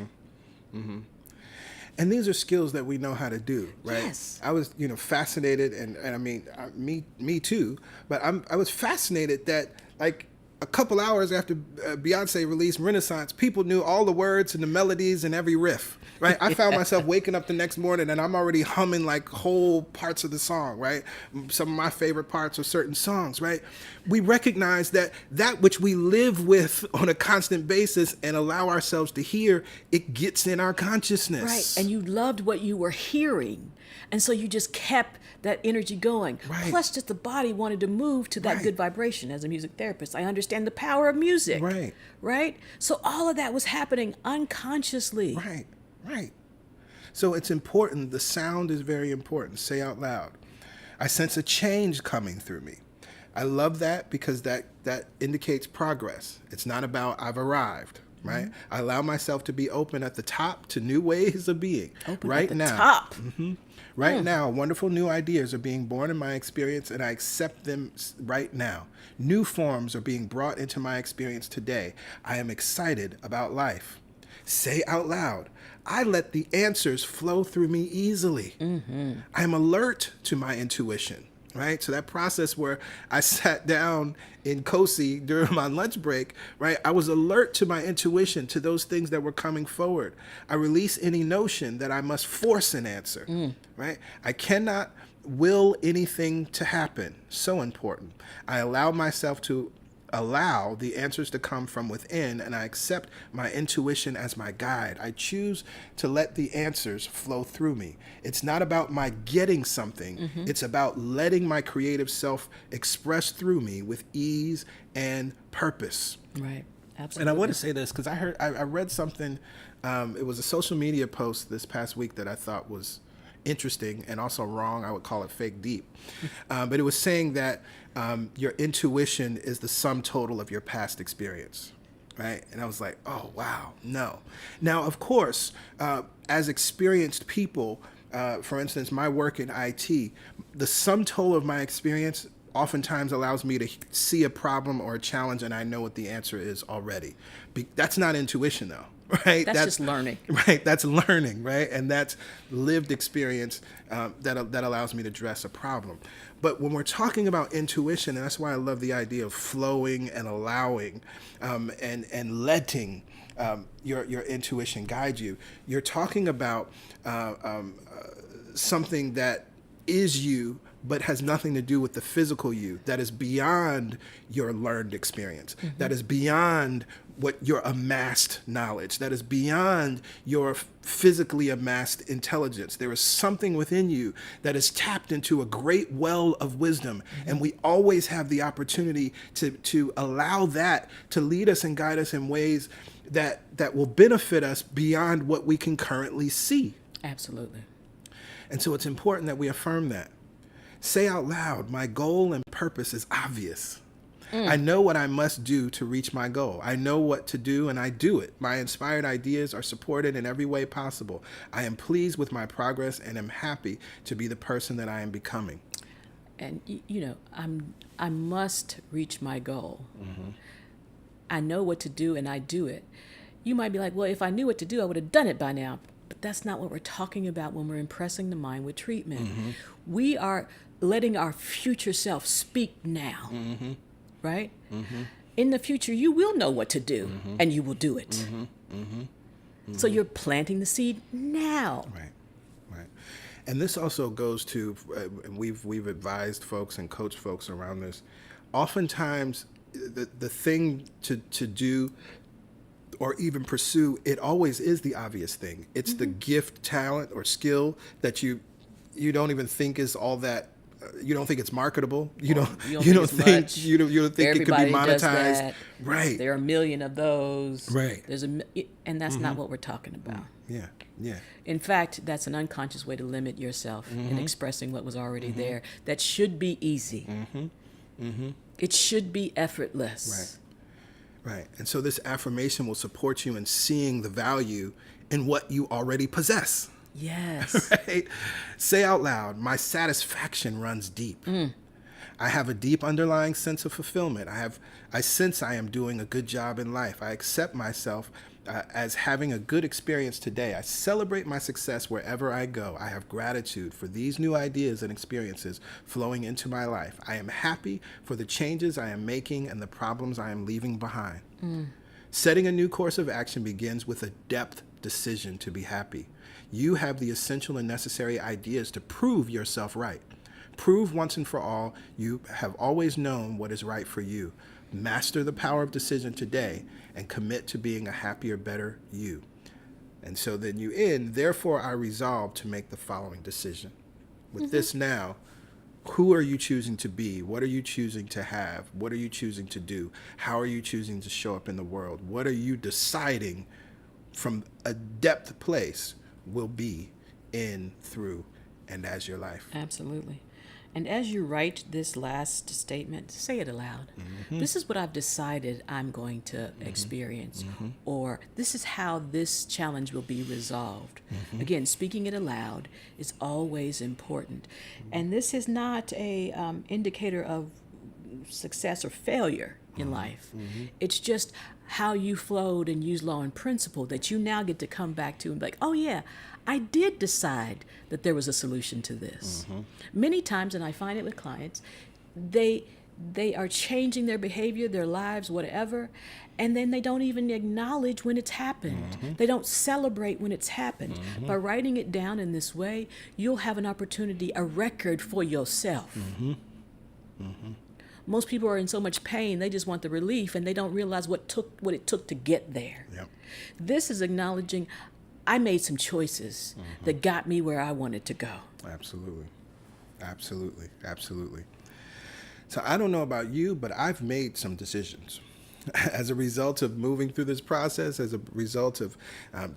Speaker 1: And these are skills that we know how to do, right?
Speaker 2: Yes.
Speaker 1: I was, fascinated, and I mean, me too. But I was fascinated that, like, a couple hours after Beyonce released Renaissance, people knew all the words and the melodies and every riff, right? I found myself waking up the next morning and I'm already humming like whole parts of the song, right? Some of my favorite parts of certain songs, right? We recognize that which we live with on a constant basis and allow ourselves to hear, it gets in our consciousness.
Speaker 2: Right. And you loved what you were hearing. And so you just kept that energy going.
Speaker 1: Right.
Speaker 2: Plus, just the body wanted to move to that good vibration. As a music therapist, I understand the power of music. Right? So all of that was happening unconsciously.
Speaker 1: Right. So it's important. The sound is very important. Say out loud, I sense a change coming through me. I love that because that indicates progress. It's not about I've arrived. Right? I allow myself to be open at the top to new ways of being.
Speaker 2: Open
Speaker 1: right
Speaker 2: at the
Speaker 1: now.
Speaker 2: top.
Speaker 1: Right now, wonderful new ideas are being born in my experience, and I accept them right now. New forms are being brought into my experience today. I am excited about life. Say out loud, I let the answers flow through me easily. I am alert to my intuition. Right? So that process where I sat down in Kosi during my lunch break, right? I was alert to my intuition, to those things that were coming forward. I release any notion that I must force an answer, right? I cannot will anything to happen. So important. I allow myself to allow the answers to come from within, and I accept my intuition as my guide. I choose to let the answers flow through me. It's not about my getting something. It's about letting my creative self express through me with ease and purpose.
Speaker 2: Right. Absolutely.
Speaker 1: And I want to say this because I read something. It was a social media post this past week that I thought was interesting and also wrong. I would call it fake deep. But it was saying that your intuition is the sum total of your past experience, right? And I was like, oh, wow, no. Now, of course, as experienced people, for instance, my work in IT, the sum total of my experience oftentimes allows me to see a problem or a challenge and I know what the answer is already. That's not intuition, though. Right?
Speaker 2: That's just learning.
Speaker 1: Right. That's learning. Right. And that's lived experience that allows me to address a problem. But when we're talking about intuition, and that's why I love the idea of flowing and allowing and letting your intuition guide you, you're talking about something that is you but has nothing to do with the physical you, that is beyond your learned experience, that is beyond what your amassed knowledge, that is beyond your physically amassed intelligence. There is something within you that is tapped into a great well of wisdom, and we always have the opportunity to allow that to lead us and guide us in ways that will benefit us beyond what we can currently see.
Speaker 2: Absolutely.
Speaker 1: And so it's important that we affirm that. Say out loud, my goal and purpose is obvious. I know what I must do to reach my goal. I know what to do, and I do it. My inspired ideas are supported in every way possible. I am pleased with my progress and am happy to be the person that I am becoming.
Speaker 2: And, I must reach my goal. I know what to do, and I do it. You might be like, well, if I knew what to do, I would have done it by now. But that's not what we're talking about when we're impressing the mind with treatment. We are letting our future self speak now, right? In the future, you will know what to do, and you will do it. So you're planting the seed now.
Speaker 1: Right. And this also goes to, we've advised folks and coached folks around this. Oftentimes, the thing to do or even pursue, it always is the obvious thing. It's the gift, talent, or skill that you don't even think is all that. You don't think it's marketable. You don't think it could be monetized. Does that.
Speaker 2: Right. There are a million of those.
Speaker 1: Right.
Speaker 2: And that's not what we're talking about.
Speaker 1: Yeah.
Speaker 2: In fact, that's an unconscious way to limit yourself in expressing what was already there. That should be easy. It should be effortless.
Speaker 1: Right. And so this affirmation will support you in seeing the value in what you already possess.
Speaker 2: Yes.
Speaker 1: Right? Say out loud, my satisfaction runs deep. I have a deep underlying sense of fulfillment. I sense I am doing a good job in life. I accept myself as having a good experience today. I celebrate my success wherever I go. I have gratitude for these new ideas and experiences flowing into my life. I am happy for the changes I am making and the problems I am leaving behind. Setting a new course of action begins with a depth decision to be happy. You have the essential and necessary ideas to prove yourself right. Prove once and for all you have always known what is right for you. Master the power of decision today and commit to being a happier, better you. And so then you end, therefore I resolve to make the following decision. With this now, who are you choosing to be? What are you choosing to have? What are you choosing to do? How are you choosing to show up in the world? What are you deciding from a depth place will be in, through, and as your life?
Speaker 2: Absolutely. And as you write this last statement, say it aloud. This is what I've decided I'm going to experience, or this is how this challenge will be resolved. Again, speaking it aloud is always important. And this is not a indicator of success or failure in life. It's just how you flowed and used law and principle that you now get to come back to and be like, oh yeah, I did decide that there was a solution to this. Many times, and I find it with clients, they are changing their behavior, their lives, whatever, and then they don't even acknowledge when it's happened. They don't celebrate when it's happened. By writing it down in this way, you'll have an opportunity, a record for yourself. Most people are in so much pain, they just want the relief, and they don't realize what it took to get there. This is acknowledging, I made some choices that got me where I wanted to go.
Speaker 1: Absolutely. So I don't know about you, but I've made some decisions as a result of moving through this process, as a result of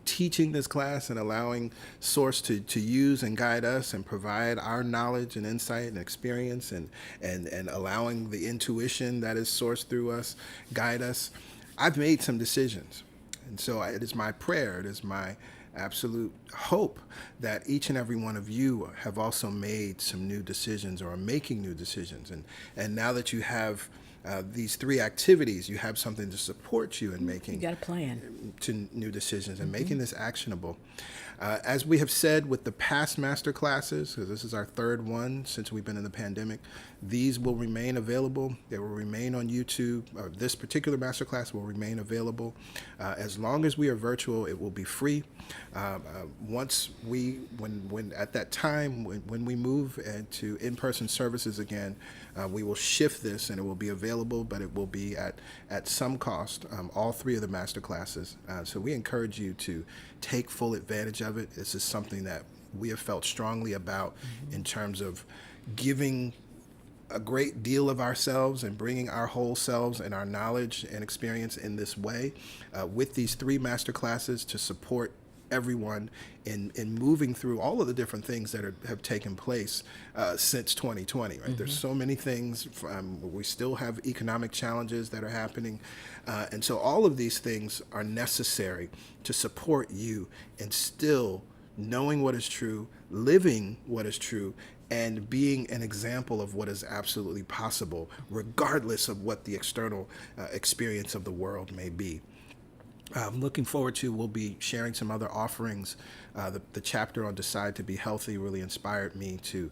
Speaker 1: teaching this class and allowing Source to use and guide us and provide our knowledge and insight and experience and allowing the intuition that is sourced through us guide us. I've made some decisions. And so it is my prayer, it is my absolute hope that each and every one of you have also made some new decisions or are making new decisions. And now that you have these three activities, you have something to support you in making
Speaker 2: you got a plan
Speaker 1: to new decisions and making this actionable. As we have said with the past master classes, because this is our third one since we've been in the pandemic, these will remain available. They will remain on YouTube. Or this particular master class will remain available. As long as we are virtual, it will be free. Once when at that time, when we move to in-person services again, we will shift this and it will be available, but it will be at some cost, all three of the master classes. So we encourage you to take full advantage of it. This is something that we have felt strongly about in terms of giving a great deal of ourselves and bringing our whole selves and our knowledge and experience in this way with these three master classes to support everyone in moving through all of the different things that have taken place since 2020, right? There's so many things. We still have economic challenges that are happening. And so all of these things are necessary to support you in still knowing what is true, living what is true, and being an example of what is absolutely possible, regardless of what the external experience of the world may be. I'm looking forward to, we'll be sharing some other offerings. The chapter on Decide to Be Healthy really inspired me to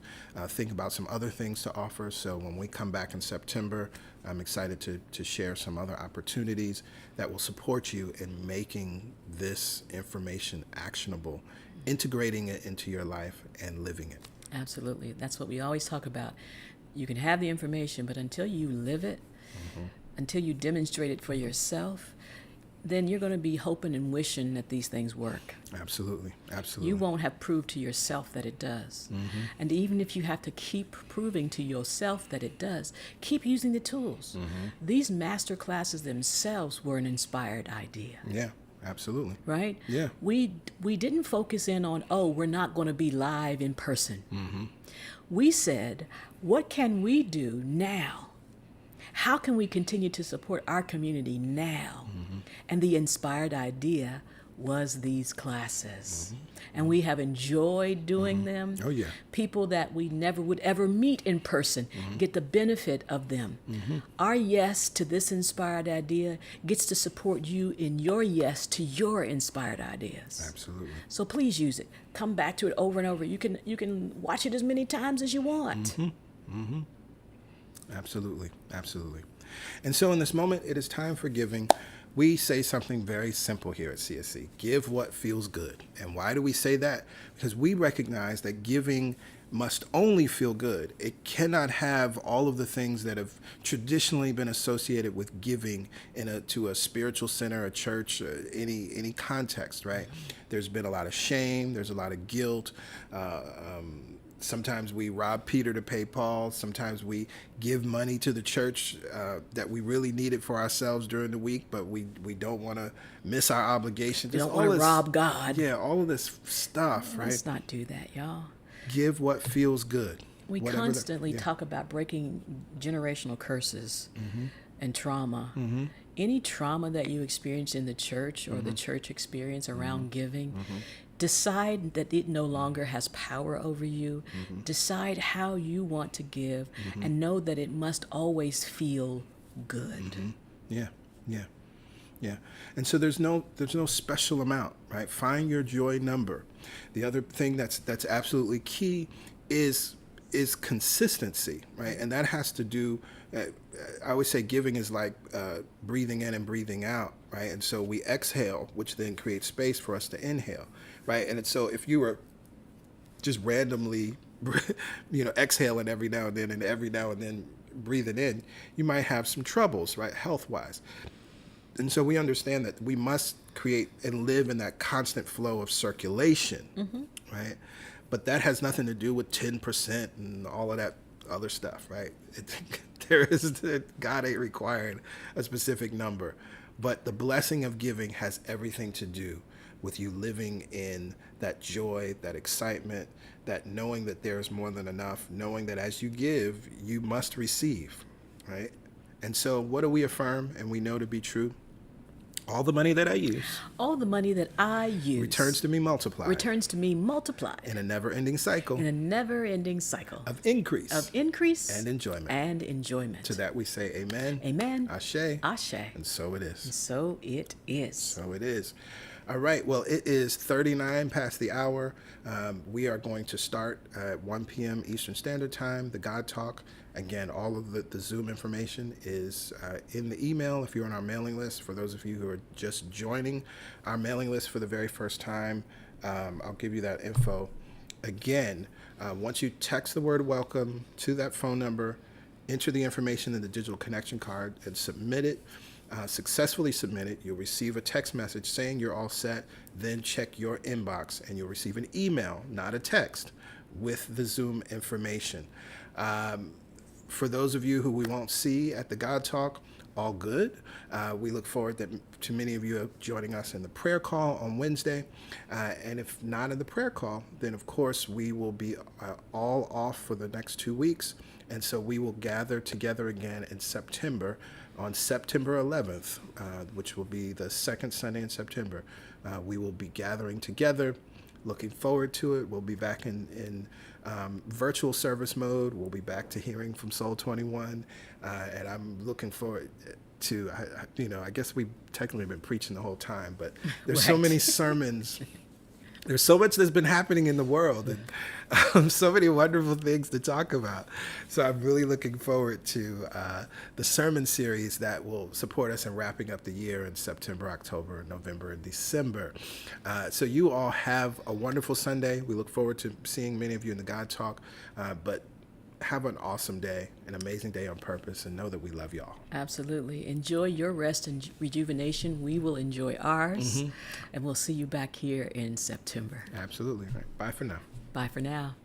Speaker 1: think about some other things to offer. So when we come back in September, I'm excited to share some other opportunities that will support you in making this information actionable, integrating it into your life and living it.
Speaker 2: Absolutely. That's what we always talk about. You can have the information, but until you live it, until you demonstrate it for yourself, then you're going to be hoping and wishing that these things work.
Speaker 1: Absolutely. Absolutely.
Speaker 2: You won't have proved to yourself that it does. And even if you have to keep proving to yourself that it does, keep using the tools. These master classes themselves were an inspired idea.
Speaker 1: Yeah, absolutely.
Speaker 2: Right?
Speaker 1: Yeah.
Speaker 2: We didn't focus in on, we're not going to be live in person. We said, what can we do now? How can we continue to support our community now? And the inspired idea was these classes. And we have enjoyed doing them.
Speaker 1: Oh, yeah.
Speaker 2: People that we never would ever meet in person get the benefit of them. Our yes to this inspired idea gets to support you in your yes to your inspired ideas.
Speaker 1: Absolutely.
Speaker 2: So please use it. Come back to it over and over. You can watch it as many times as you want.
Speaker 1: Absolutely. Absolutely. And so in this moment, it is time for giving. We say something very simple here at CSC. Give what feels good. And why do we say that? Because we recognize that giving must only feel good. It cannot have all of the things that have traditionally been associated with giving to a spiritual center, a church, any context, right? There's been a lot of shame. There's a lot of guilt. Sometimes we rob Peter to pay Paul. Sometimes we give money to the church that we really needed for ourselves during the week, but we don't want to miss our obligation.
Speaker 2: You don't want to rob God.
Speaker 1: Yeah, all of this stuff, right?
Speaker 2: Let's not do that, y'all.
Speaker 1: Give what feels good.
Speaker 2: We constantly talk about breaking generational curses and trauma. Any trauma that you experience in the church or the church experience around giving, decide that it no longer has power over you. Decide how you want to give and know that it must always feel good.
Speaker 1: Yeah. And so there's no special amount, right? Find your joy number. The other thing that's absolutely key is consistency, right? And that has to do, I always say giving is like breathing in and breathing out, right? And so we exhale, which then creates space for us to inhale, right? And so if you were just randomly, exhaling every now and then breathing in, you might have some troubles, right? Health-wise. And so we understand that we must create and live in that constant flow of circulation, right? But that has nothing to do with 10% and all of that other stuff, right? God ain't requiring a specific number. But the blessing of giving has everything to do with you living in that joy, that excitement, that knowing that there's more than enough, knowing that as you give, you must receive, right? And so what do we affirm and we know to be true? All the money that I use.
Speaker 2: All the money that I use.
Speaker 1: Returns to me multiplied.
Speaker 2: Returns to me multiplied.
Speaker 1: In a never-ending cycle.
Speaker 2: In a never-ending cycle.
Speaker 1: Of increase.
Speaker 2: Of increase.
Speaker 1: And enjoyment.
Speaker 2: And enjoyment.
Speaker 1: To that we say amen.
Speaker 2: Amen.
Speaker 1: Ashe.
Speaker 2: Ashe.
Speaker 1: And so it is.
Speaker 2: And so it is.
Speaker 1: So it is. All right. Well, it is 39 past the hour. We are going to start at 1 p.m. Eastern Standard Time, the God Talk. Again, all of the Zoom information is in the email if you're on our mailing list. For those of you who are just joining our mailing list for the very first time, I'll give you that info. Again, once you text the word welcome to that phone number, enter the information in the digital connection card and submit it. Successfully submit it, you'll receive a text message saying you're all set. Then check your inbox and you'll receive an email, not a text, with the Zoom information. For those of you who we won't see at the God Talk, all good. We look forward to many of you joining us in the prayer call on Wednesday. And if not in the prayer call, then of course we will be all off for the next 2 weeks. And so we will gather together again in September, on September 11th, which will be the second Sunday in September. We will be gathering together. Looking forward to it. We'll be back in virtual service mode. We'll be back to hearing from Soul 21. And I'm looking forward to, I guess we've technically been preaching the whole time, but there's so many sermons. There's so much that's been happening in the world and so many wonderful things to talk about. So I'm really looking forward to the sermon series that will support us in wrapping up the year in September, October, November, and December. So you all have a wonderful Sunday. We look forward to seeing many of you in the God Talk, but have an awesome day, an amazing day on purpose, and know that we love y'all.
Speaker 2: Absolutely. Enjoy your rest and rejuvenation. We will enjoy ours, and we'll see you back here in September.
Speaker 1: Absolutely. Right. Bye for now.
Speaker 2: Bye for now.